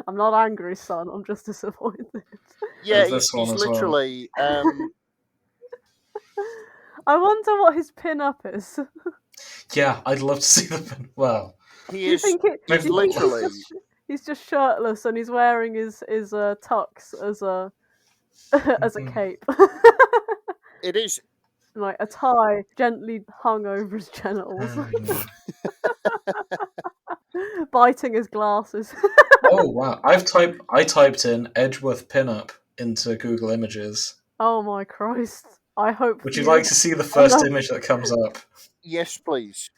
I'm not angry, son. I'm just disappointed. Yeah, There's this one he's as well. literally. I wonder what his pin-up is. Yeah, I'd love to see the. Well, He Do you is. think it? He's do you think literally. He's just shirtless and he's wearing his tux as a as a cape, It is. like a tie gently hung over his genitals, biting his glasses. Oh wow! I typed in Edgeworth pinup into Google Images. Oh my Christ! I hope. Would you like to see the first image that comes up? Yes, please.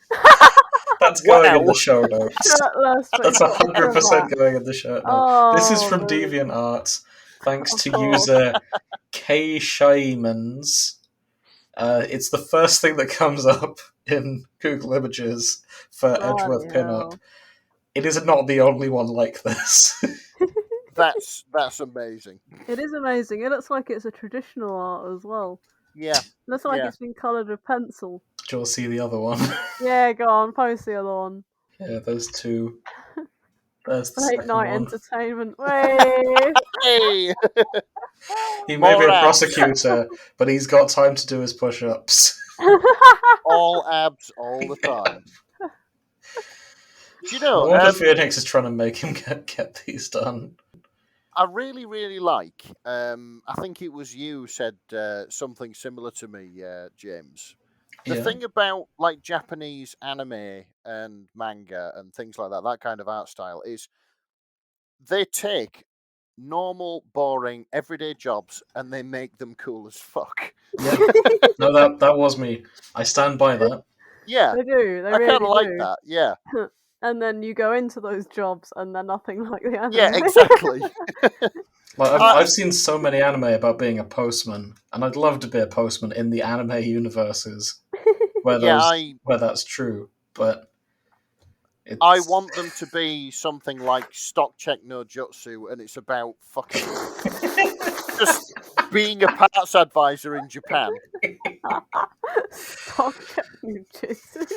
That's going in Wow. the show notes. Shirtless, but That's he's got a 100% cravat. going in the show notes. Oh, This is from brilliant. DeviantArt, thanks Of to course. user K Shaimans. It's the first thing that comes up in Google Images for Edgeworth Bloody pinup. hell. It is not the only one like this. That's amazing. It is amazing. It looks like it's a traditional art as well. Yeah. Looks like Yeah. it's been coloured with pencil. Do you want to see the other one? Yeah, go on, post the other one. Yeah, those two. There's the Late second night one. entertainment. Way. Hey. He may be More a abs. prosecutor, but he's got time to do his push-ups. All abs all the time. Do you know? No wonder Phoenix is trying to make him get these done. I really, really like. I think it was you who said something similar to me, James. The thing about like Japanese anime and manga and things like that kind of art style, is they take normal, boring, everyday jobs and they make them cool as fuck. Yeah. No, that was me. I stand by that. Yeah, They do. They I really kind of like do. that. Yeah, And then you go into those jobs and they're nothing like the anime. yeah, exactly. Like I've seen so many anime about being a postman, and I'd love to be a postman in the anime universes where where that's true. But I want them to be something like Stock Check No Jutsu, and it's about fucking just being a parts advisor in Japan. Stock Check No Jutsu.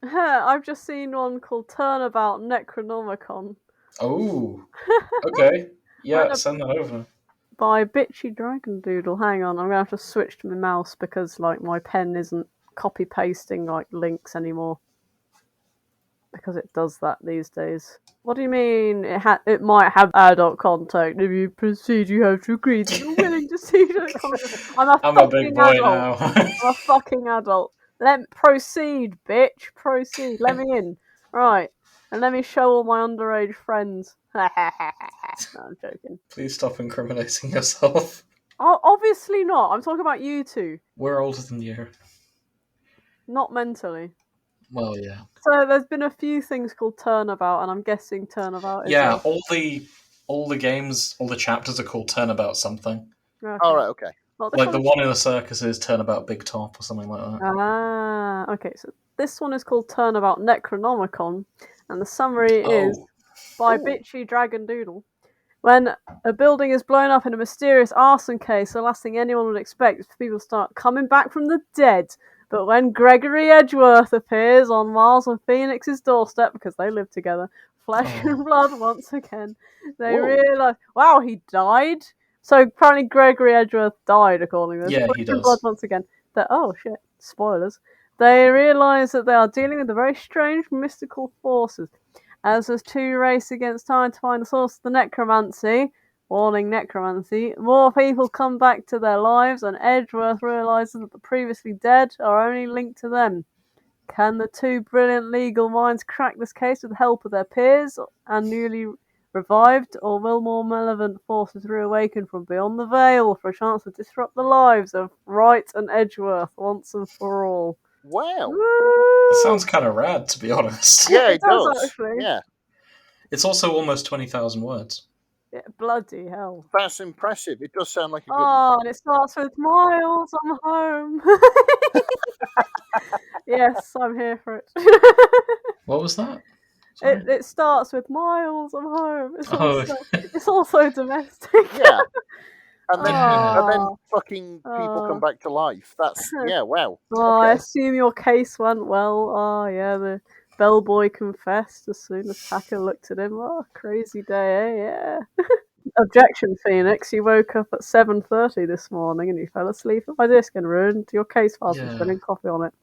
I've just seen one called Turnabout Necronomicon. Oh, okay. Yeah, When send that over. by Bitchy Dragon Doodle. Hang on, I'm gonna have to switch to my mouse because like my pen isn't copy pasting like links anymore. Because it does that these days. What do you mean? It might have adult content. If you proceed, you have to agree that you're willing to see the content. I'm a big boy now. I'm a fucking adult. Proceed, bitch. Proceed. Let me in. Right. And let me show all my underage friends. No, I'm joking. Please stop incriminating yourself. Oh, obviously not. I'm talking about you two. We're older than you. Not mentally. Well, yeah. So there's been a few things called Turnabout, and I'm guessing Turnabout is all the games, all the chapters are called Turnabout something. Okay. All right, okay. Well, Like the one in the circus is Turnabout Big Top or something like that. Ah, okay. So this one is called Turnabout Necronomicon, and the summary is by Bitchy Dragon Doodle. When a building is blown up in a mysterious arson case, the last thing anyone would expect is people start coming back from the dead. But when Gregory Edgeworth appears on Miles and Phoenix's doorstep, because they live together, flesh and blood once again, they realise, wow, he died? So apparently Gregory Edgeworth died, according to this. Yeah, flesh he and does. blood once again. Oh shit, spoilers. They realise that they are dealing with a very strange mystical forces. As the two race against time to find the source of the necromancy, warning necromancy, more people come back to their lives, and Edgeworth realises that the previously dead are only linked to them. Can the two brilliant legal minds crack this case with the help of their peers and newly revived, or will more malevolent forces reawaken from beyond the veil for a chance to disrupt the lives of Wright and Edgeworth once and for all? Wow. That sounds kind of rad, to be honest. Yeah, it does does. actually. Yeah. It's also almost 20,000 words. Yeah, bloody hell. That's impressive. It does sound like a good Oh, and it starts with Miles, I'm home. Yes, I'm here for it. What was that? It starts with Miles, I'm home. Oh. It's also domestic. Yeah. And then, Oh. fucking people come back to life. That's, yeah, wow. Oh, I Okay. assume your case went well. Oh, yeah, the bellboy confessed as soon as Packer looked at him. Oh, crazy day, eh? Yeah. Objection, Phoenix. You woke up at 7:30 this morning and you fell asleep at my desk and ruined your case files with spilling coffee on it.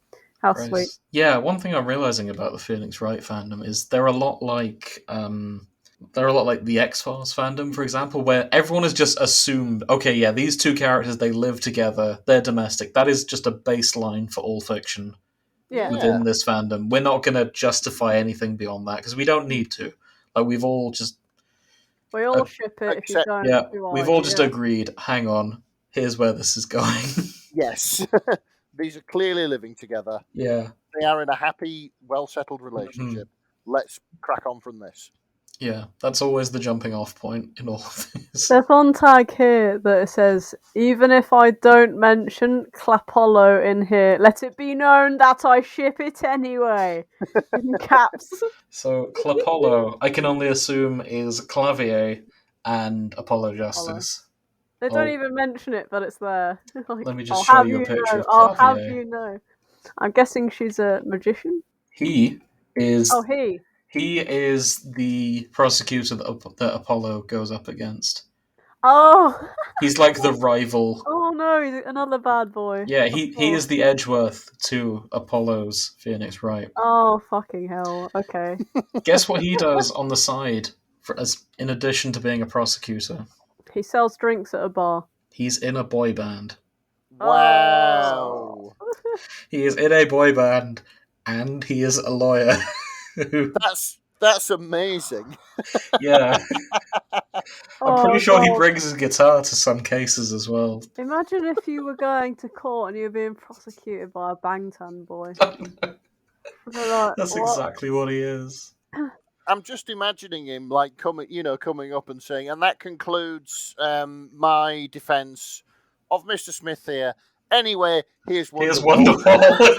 How sweet. Yeah, one thing I'm realizing about the Phoenix Wright fandom is they're a lot like the X-Files fandom, for example, where everyone has just assumed, okay, yeah, these two characters, they live together, they're domestic. That is just a baseline for all fiction within this fandom. We're not going to justify anything beyond that because we don't need to. Like, we've all just... We all ship it if you don't. Yeah, we've all just agreed, hang on, here's where this is going. Yes. These are clearly living together. Yeah. They are in a happy, well-settled relationship. Let's crack on from this. Yeah, that's always the jumping off point in all of this. There's one tag here that it says, even if I don't mention Clapolo in here, let it be known that I ship it anyway. In caps. So, Clapolo, I can only assume, is Clavier and Apollo Justice. They don't even mention it, but it's there. Like, Let me just I'll show have you a picture of I'll have Clavier. you know. I'm guessing she's a magician. He is... Oh, he. He is the prosecutor that Apollo goes up against. Oh! He's like the rival. Oh no, he's another bad boy. Yeah, he is the Edgeworth to Apollo's Phoenix Wright. Oh, fucking hell. Okay. Guess what he does on the side, in addition to being a prosecutor? He sells drinks at a bar. He's in a boy band. Wow. He is in a boy band, and he is a lawyer. That's amazing. Yeah. I'm pretty sure he God. brings his guitar to some cases as well. Imagine if you were going to court and you were being prosecuted by a bangtan boy. That's exactly what he is. I'm just imagining him like coming up and saying, and that concludes my defence of Mr. Smith here. Anyway, here's wonderful. Here's wonderful.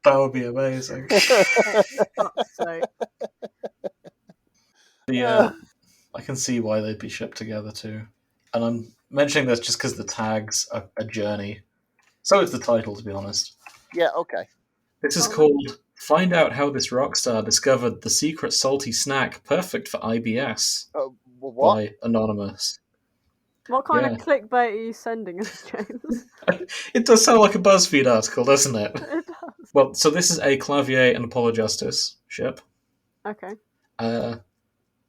That would be amazing. Yeah, I can see why they'd be shipped together too. And I'm mentioning this just because the tags are a journey. So is the title, to be honest. Yeah, okay. This is called Find Out How This Rockstar Discovered the Secret Salty Snack Perfect for IBS What? by Anonymous. What kind of clickbait are you sending us, James? It does sound like a BuzzFeed article, doesn't it? It does. Well, so this is a Clavier and Apollo Justice ship. Okay.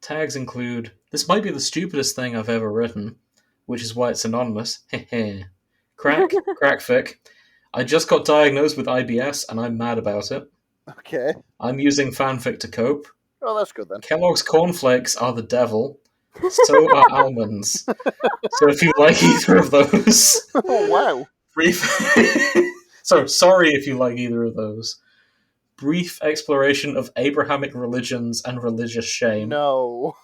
Tags include, this might be the stupidest thing I've ever written, which is why it's anonymous. Crackfic. I just got diagnosed with IBS and I'm mad about it. Okay. I'm using fanfic to cope. Oh, that's good then. Kellogg's cornflakes are the devil. So are almonds. So if you like either of those... Oh, wow. Sorry if you like either of those. Brief exploration of Abrahamic religions and religious shame. No.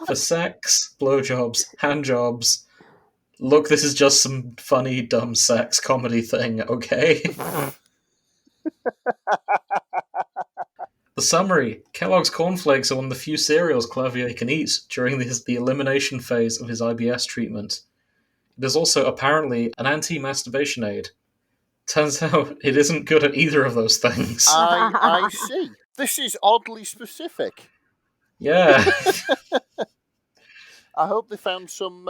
For sex, blowjobs, handjobs. Look, this is just some funny, dumb sex comedy thing, okay? The summary. Kellogg's cornflakes are one of the few cereals Clavier can eat during the elimination phase of his IBS treatment. It is also apparently an anti-masturbation aid. Turns out it isn't good at either of those things. I see. This is oddly specific. Yeah. I hope they found some,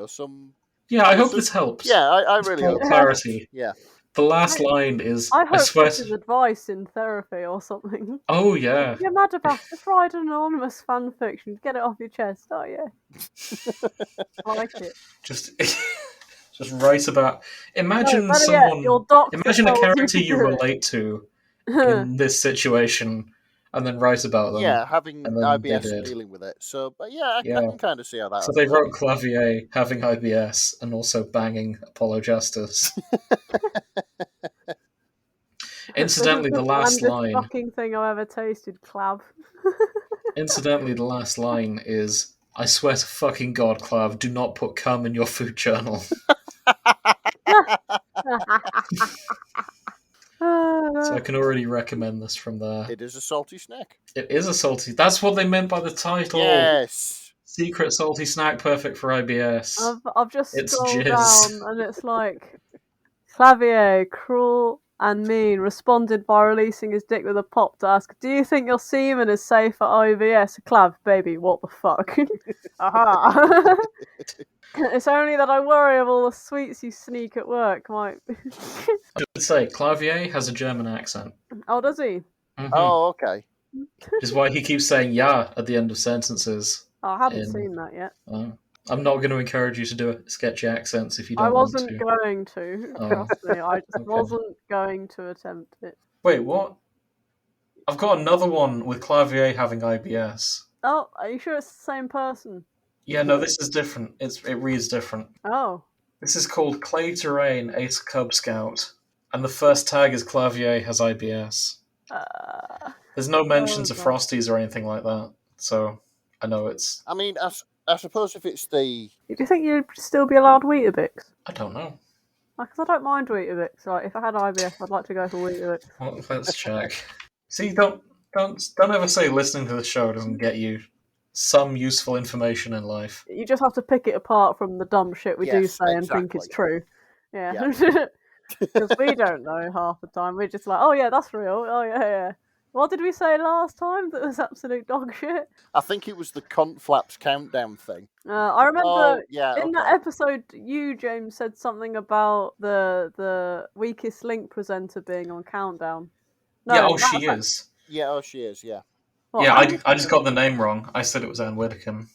some... Yeah, I hope this helps. Yeah, I really hope. Clarity. Yeah. The last line is... I hope swear this is advice in therapy or something. Oh, yeah. You're mad about it. Just write an anonymous fan fiction. Get it off your chest. Oh, yeah. I like it. Just write about... Imagine Imagine a character you relate to in this situation, and then write about them. Yeah, having IBS and dealing with it. So, but I can kind of see how that. So they wrote Clavier having IBS and also banging Apollo Justice. Incidentally, the last line. Fucking thing I've ever tasted, Clav. Incidentally, the last line is, "I swear to fucking God, Clav, do not put cum in your food journal." So I can already recommend this from there. It is a salty snack. It is a salty... That's what they meant by the title. Yes. Secret salty snack perfect for IBS. I've just scrolled down and it's like, Clavier, cruel and mean, responded by releasing his dick with a pop to ask, do you think your semen is safe for IBS? Clav, baby, what the fuck? Aha. It's only that I worry of all the sweets you sneak at work. I should say, Clavier has a German accent. Oh, does he? Mm-hmm. Oh, okay. Which is why he keeps saying "yeah" at the end of sentences. Oh, I haven't seen that yet. I'm not going to encourage you to do sketchy accents if you don't want to. I wasn't going to, trust me. I just wasn't going to attempt it. Wait, what? I've got another one with Clavier having IBS. Oh, are you sure it's the same person? Yeah, no, this is different. It reads different. Oh. This is called Clay Terrain Ace Cub Scout, and the first tag is Clavier has IBS. There's no mentions of God. Frosties or anything like that, so I know it's... I mean, I suppose if it's the... Do you think you'd still be allowed Weetabix? I don't know. Because I don't mind Weetabix. Like, if I had IBS, I'd like to go for Weetabix. Well, let's check. See, don't ever say listening to the show doesn't get you some useful information in life. You just have to pick it apart from the dumb shit we do Yes, say and think it's exactly. true. Yeah. Because we don't know half the time. We're just like, oh yeah, that's real. Oh yeah. What did we say last time that was absolute dog shit? I think it was the Cunt Flaps countdown thing. I remember in that okay. episode, you, James, said something about the weakest link presenter being on Countdown. No, Yeah, she is. Yeah, she is, yeah. What, Yeah, Anne I just got the name wrong. I said it was Anne Widdecombe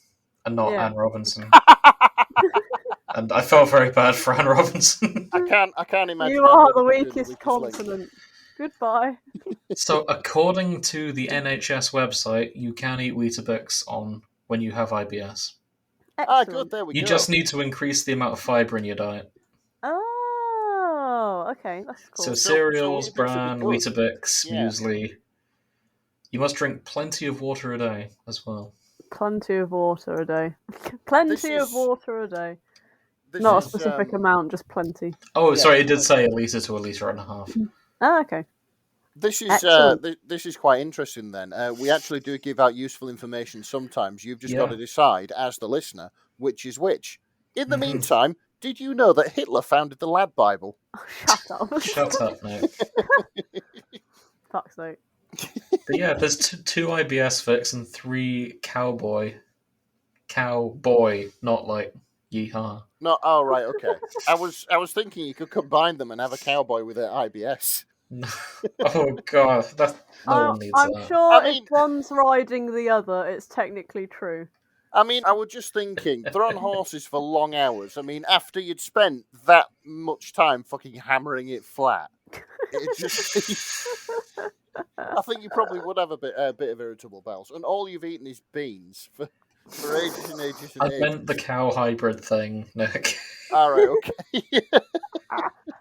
and not Yeah. Anne Robinson. And I felt very bad for Anne Robinson. I can't imagine. You are the weakest consonant. Goodbye. So, according to the NHS website, you can eat Weetabix when you have IBS. Excellent. Good, there we go. You just need to increase the amount of fibre in your diet. Oh, okay, that's cool. So cereals, Weetabix would be bran, good. Weetabix, Yeah. muesli. You must drink plenty of water a day as well. Plenty of water a day. Plenty of water a day. Not a specific amount, just plenty. Oh, sorry, it did say 1 litre to 1.5 litres. Oh, okay. This is Excellent. this is quite interesting. Then we actually do give out useful information sometimes. You've just got to Yeah. decide, as the listener, which is which. In the meantime, did you know that Hitler founded the Lad Bible? Oh, shut up. Shut up, Nick. Fuck's sake. But yeah, there's two IBS fix and 3 cowboy. Cowboy, not like yeehaw. No, oh right, okay. I was thinking you could combine them and have a cowboy with an IBS. Oh god, no one needs I'm that. sure if one's riding the other, it's technically true. I mean, I was just thinking, they're on horses for long hours. I mean, after you'd spent that much time fucking hammering it flat, it just... I think you probably would have a bit of irritable bowels. And all you've eaten is beans for ages and ages and I ages. meant the cow hybrid thing, Nick. Alright, okay.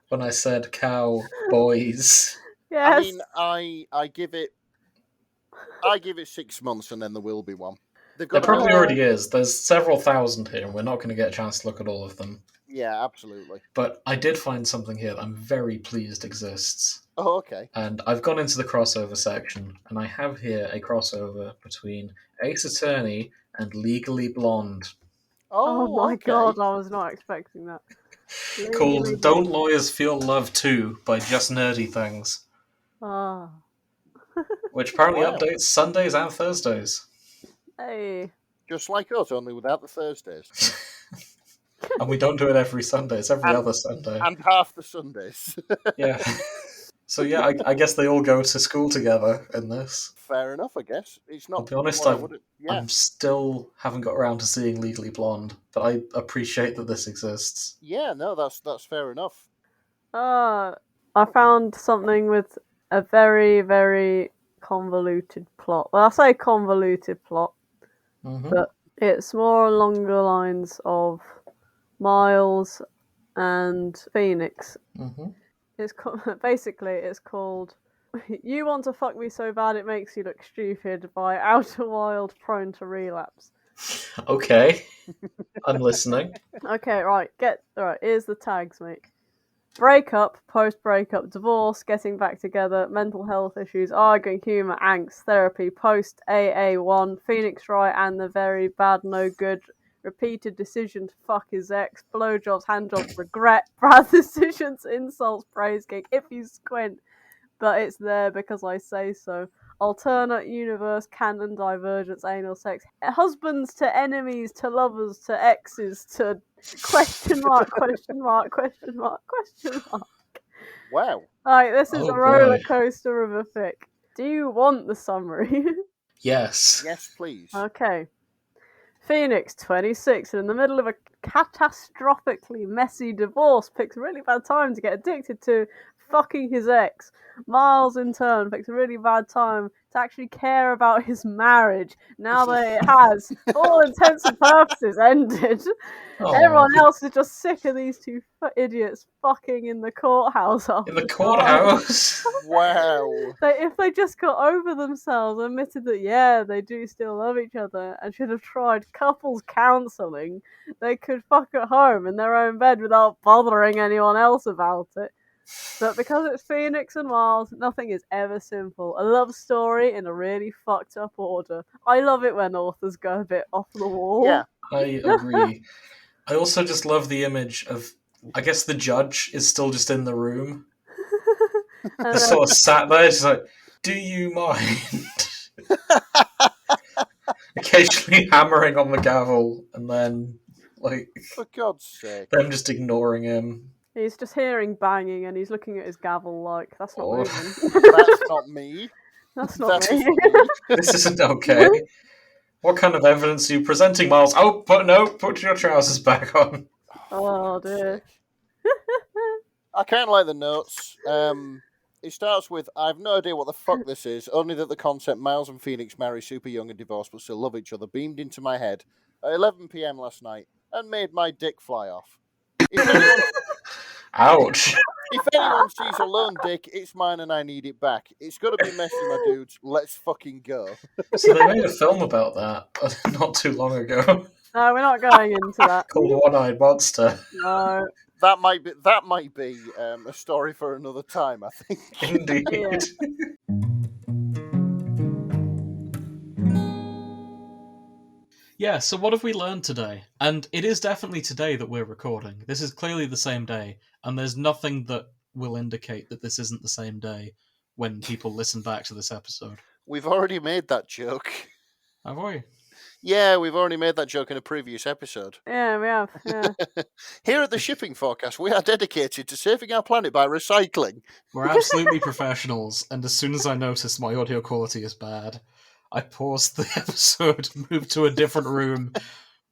When I said cow boys. Yes. I mean, I give it 6 months and then there will be one. There probably already is. There's several thousand here, and we're not going to get a chance to look at all of them. Yeah, absolutely. But I did find something here that I'm very pleased exists. Oh, okay. And I've gone into the crossover section, and I have here a crossover between Ace Attorney and Legally Blonde. Oh my god, I was not expecting that. Called Don't Lawyers Feel Love Too by Just Nerdy Things. Ah. Which apparently updates Sundays and Thursdays. Hey. Just like us, only without the Thursdays. And we don't do it every Sunday, it's every other Sunday. And half the Sundays. Yeah. So yeah, I guess they all go to school together in this. Fair enough, I guess. It's not. I'll be honest, I'm still haven't got around to seeing Legally Blonde, but I appreciate that this exists. Yeah, no, that's fair enough. I found something with a very, very convoluted plot. Well, I say convoluted plot, but it's more along the lines of Miles and Phoenix. It's basically it's called "You Want to Fuck Me So Bad It Makes You Look Stupid" by Outer Wild Prone to Relapse. Okay, I'm listening. Okay, right. Here's the tags, mate. Breakup, post-breakup, divorce, getting back together, mental health issues, arguing, humour, angst, therapy, post-AA1, Phoenix Wright and the very bad, no good, repeated decision to fuck his ex, blowjobs, handjobs, regret, bad decisions, insults, praise gig, if you squint, but it's there because I say so. Alternate universe, canon, divergence, anal sex, husbands to enemies to lovers to exes to question mark, question mark, question mark, question mark. Wow. Alright, this is a roller coaster of a fic. Do you want the summary? Yes. Yes, please. Okay. Phoenix, 26, in the middle of a catastrophically messy divorce, picks a really bad time to get addicted to fucking his ex. Miles, in turn, picks a really bad time to actually care about his marriage now that it has, for all intents and purposes, ended. Oh, Everyone else is just sick of these two idiots fucking in the courthouse. in the after courthouse. Wow. if they just got over themselves and admitted that, yeah, they do still love each other and should have tried couples counselling, they could fuck at home in their own bed without bothering anyone else about it. But because it's Phoenix and Miles, nothing is ever simple. A love story in a really fucked up order. I love it when authors go a bit off the wall. Yeah. I agree. I also just love the image of, I guess the judge is still just in the room. And Just sort of sat there, just like, do you mind? Occasionally hammering on the gavel, and then, like, For God's sake. them just ignoring him. he's just hearing banging and he's looking at his gavel like, that's not Oh. moving. That's not me. That's not That me. isn't me. This isn't okay. What kind of evidence are you presenting, Miles? Oh, put your trousers back on. Oh dear. I kind of like the notes. It starts with, I have no idea what the fuck this is, only that the concept Miles and Phoenix marry super young and divorced but still love each other beamed into my head at 11 p.m. last night and made my dick fly off. Ouch. If anyone sees a lone dick, it's mine and I need it back. It's got to be messy, my dudes. Let's fucking go. So they made a film about that not too long ago No, we're not going into that. called One-Eyed Monster. No. That might be a story for another time, I think. Indeed. Yeah. Yeah, so what have we learned today? And it is definitely today that we're recording. This is clearly the same day, and there's nothing that will indicate that this isn't the same day when people listen back to this episode. We've already made that joke. Have we? Yeah, we've already made that joke in a previous episode. Yeah, we have. Yeah. Here at the Shipping Forecast, we are dedicated to saving our planet by recycling. We're absolutely professionals, and as soon as I noticed my audio quality is bad, I paused the episode, moved to a different room,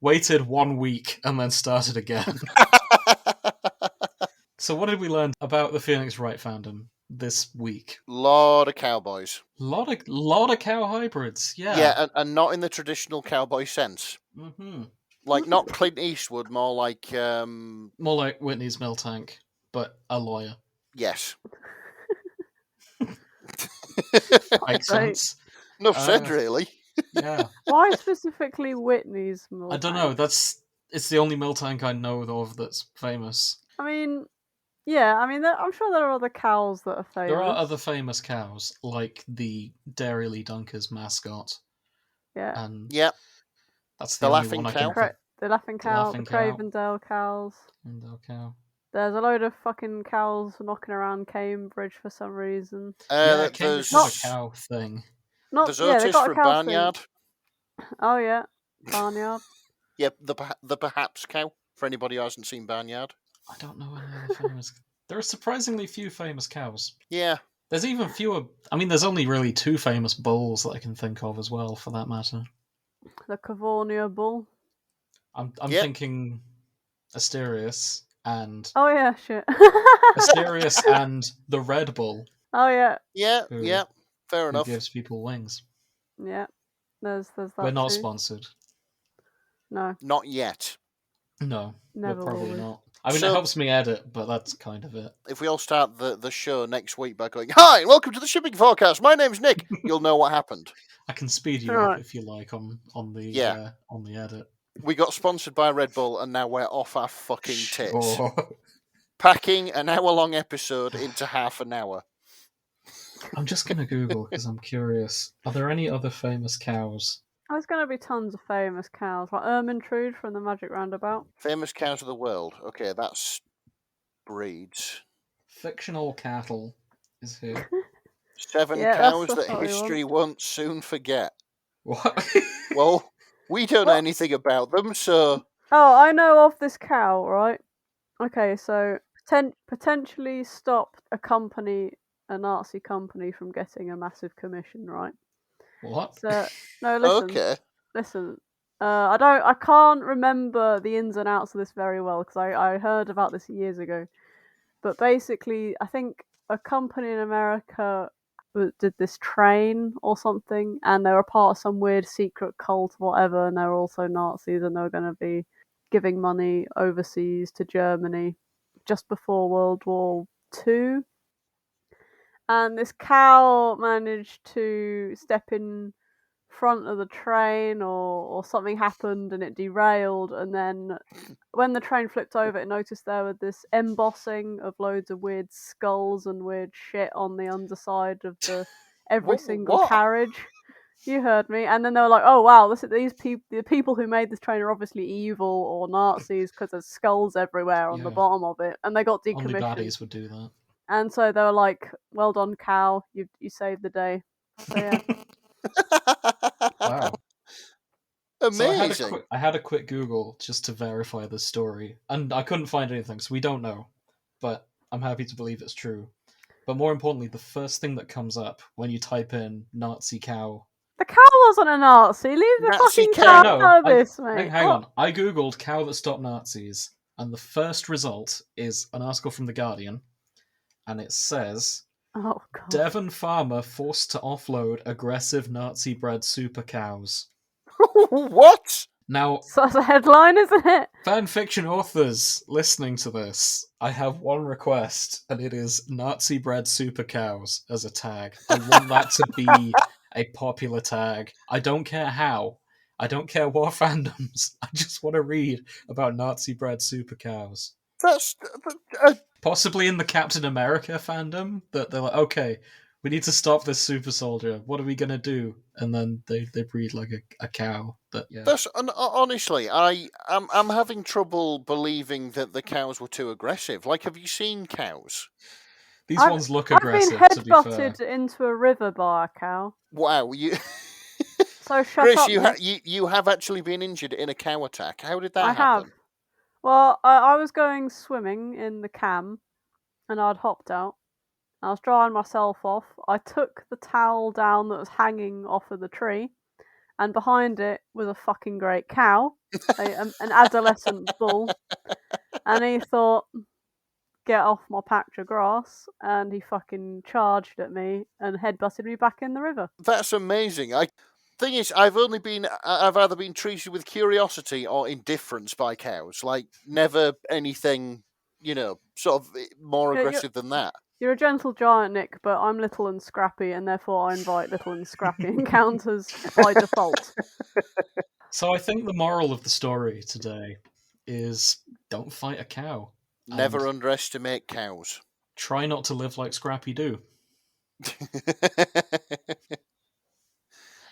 waited 1 week, and then started again. So what did we learn about the Phoenix Wright fandom this week? Lot of cowboys. Lot of cow hybrids, yeah. Yeah, and not in the traditional cowboy sense. Mm-hmm. Like, not Clint Eastwood, more like, More like Whitney's Mill Tank, but a lawyer. yes. Makes Right. sense. Enough said, really. Yeah. Why specifically Whitney's Mill I don't Tank? know, it's the only Mill Tank I know of that's famous. I mean, yeah, I'm sure there are other cows that are famous. There are other famous cows, like the Dairy Lee Dunkers mascot, Yeah. and Yep. that's the The only laughing one I cow? can think. The Laughing Cow, Laughing the Cow. Cravendale cows. And the cow. There's a load of fucking cows knocking around Cambridge for some reason. Yeah, Cambridge there's has a cow thing. Not there's yeah, they Otis got a from cow Barnyard. thing. Oh yeah, Barnyard. Yep, the perhaps cow, for anybody who hasn't seen Barnyard. I don't know any other famous. There are surprisingly few famous cows. Yeah. There's even fewer. I mean, there's only really 2 famous bulls that I can think of as well, for that matter. The Cavonia bull. I'm Yep. thinking Asterius and Oh yeah, shit. Asterius and the Red Bull, Oh yeah, Yeah, Who- yeah, fair who enough. gives people wings. yeah. There's that. We're not too. sponsored. No, Not yet. No, never we're probably will be. not. I mean, So- it helps me edit, but that's kind of it. If we all start the show next week by going, "Hi, and welcome to the Shipping Forecast. My name's Nick," you'll know what happened. I can speed you Alright. up if you like on the Yeah. on the edit. We got sponsored by Red Bull, and now we're off our fucking tits. Sure. Packing an hour-long episode into half an hour. I'm just gonna Google because I'm curious. Are there any other famous cows? There's gonna be tons of famous cows, like Ermintrude from the Magic Roundabout. Famous cows of the world. Okay, that's breeds. Fictional cattle is here. 7 Yeah, cows that's that what we history won't soon forget. What? Well, we don't know What? anything about them, so Oh, I know of this cow, right? Okay, so potentially stop a Nazi company from getting a massive commission, right? What? So no, listen, okay. listen. I can't remember the ins and outs of this very well because I heard about this years ago. But basically, I think a company in America did this train or something, and they were part of some weird secret cult or whatever, and they were also Nazis, and they were going to be giving money overseas to Germany just before World War II. And this cow managed to step in front of the train, or something happened and it derailed, and then when the train flipped over, it noticed there was this embossing of loads of weird skulls and weird shit on the underside of every single What? carriage. You heard me. And then they were like, "Oh wow, the people who made this train are obviously evil or Nazis because there's skulls everywhere on the Yeah. bottom of it." And they got Only decommissioned. baddies would do that. And so they were like, "Well done, cow. You saved the day." So yeah. Wow. Amazing. So I had a quick Google just to verify this story, and I couldn't find anything, so we don't know. But I'm happy to believe it's true. But more importantly, the first thing that comes up when you type in Nazi cow. The cow wasn't a Nazi. Leave the Nazi fucking cow. cow out of this, mate. Hang on. I googled cow that stopped Nazis, and the first result is an article from The Guardian, and it says, Oh god. Devon farmer forced to offload aggressive Nazi-bred super cows. What? Now, So that's a headline, isn't it? fan fiction authors listening to this, I have one request, and it is Nazi-bred super cows as a tag. I want that to be a popular tag. I don't care how. I don't care what fandoms. I just want to read about Nazi-bred super cows. That's Possibly in the Captain America fandom, that they're like, okay, we need to stop this super soldier. What are we gonna do? And then they breed like a cow. That yeah. That's honestly, I'm having trouble believing that the cows were too aggressive. Like, have you seen cows? These ones look aggressive. I've been to be fair. headbutted into a river by a cow. Wow, you. So shut Chris, up. you have actually been injured in a cow attack. How did that happen? I have. Well, I was going swimming in the Cam, and I'd hopped out. I was drying myself off. I took the towel down that was hanging off of the tree, and behind it was a fucking great cow, an adolescent bull. And he thought, "Get off my patch of grass," and he fucking charged at me and headbutted me back in the river. That's amazing. Thing is, I've either been treated with curiosity or indifference by cows. Like, never anything, sort of more aggressive than that. You're a gentle giant, Nick, but I'm little and scrappy, and therefore I invite little and scrappy encounters by default. So I think the moral of the story today is don't fight a cow. Never underestimate cows. Try not to live like Scrappy Doo.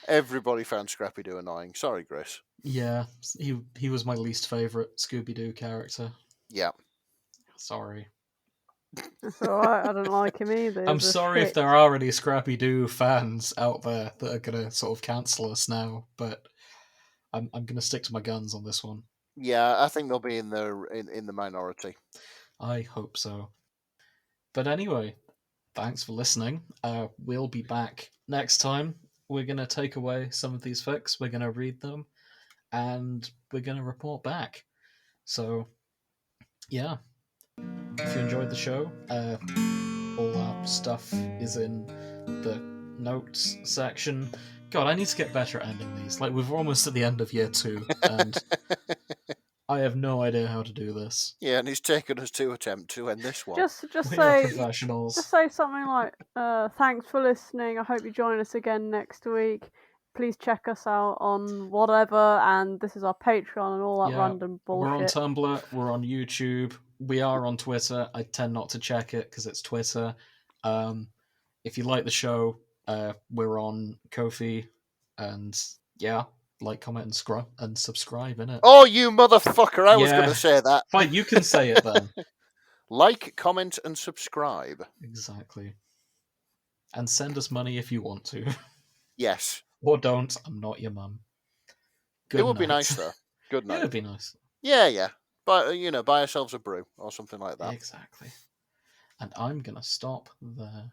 Everybody found Scrappy Doo annoying. Sorry, Chris. Yeah, he was my least favourite Scooby-Doo character. Yeah. Sorry. That's alright, I don't like him either. I'm sorry if there are any Scrappy-Doo fans out there that are going to sort of cancel us now, but I'm going to stick to my guns on this one. Yeah, I think they'll be in the minority. I hope so. But anyway, thanks for listening. We'll be back next time. We're going to take away some of these fics, we're going to read them, and we're going to report back. So, yeah. If you enjoyed the show, all our stuff is in the notes section. God, I need to get better at ending these. Like, we're almost at the end of year 2, and I have no idea how to do this. Yeah, and it's taken us 2 attempts to end this one. Just We are say professionals. Just say something like, "Thanks for listening. I hope you join us again next week. Please check us out on whatever, and this is our Patreon and all that random bullshit." We're on Tumblr, we're on YouTube, we are on Twitter. I tend not to check it because it's Twitter. If you like the show, we're on Ko-fi, and yeah, like, comment, and subscribe, innit? Oh, you motherfucker! I was going to say that. Fine, you can say it then. Like, comment, and subscribe. Exactly. And send us money if you want to. Yes. Or don't. I'm not your mum. It would be nice, though. Good night. It would be nice. Yeah. But, buy ourselves a brew or something like that. Exactly. And I'm going to stop there.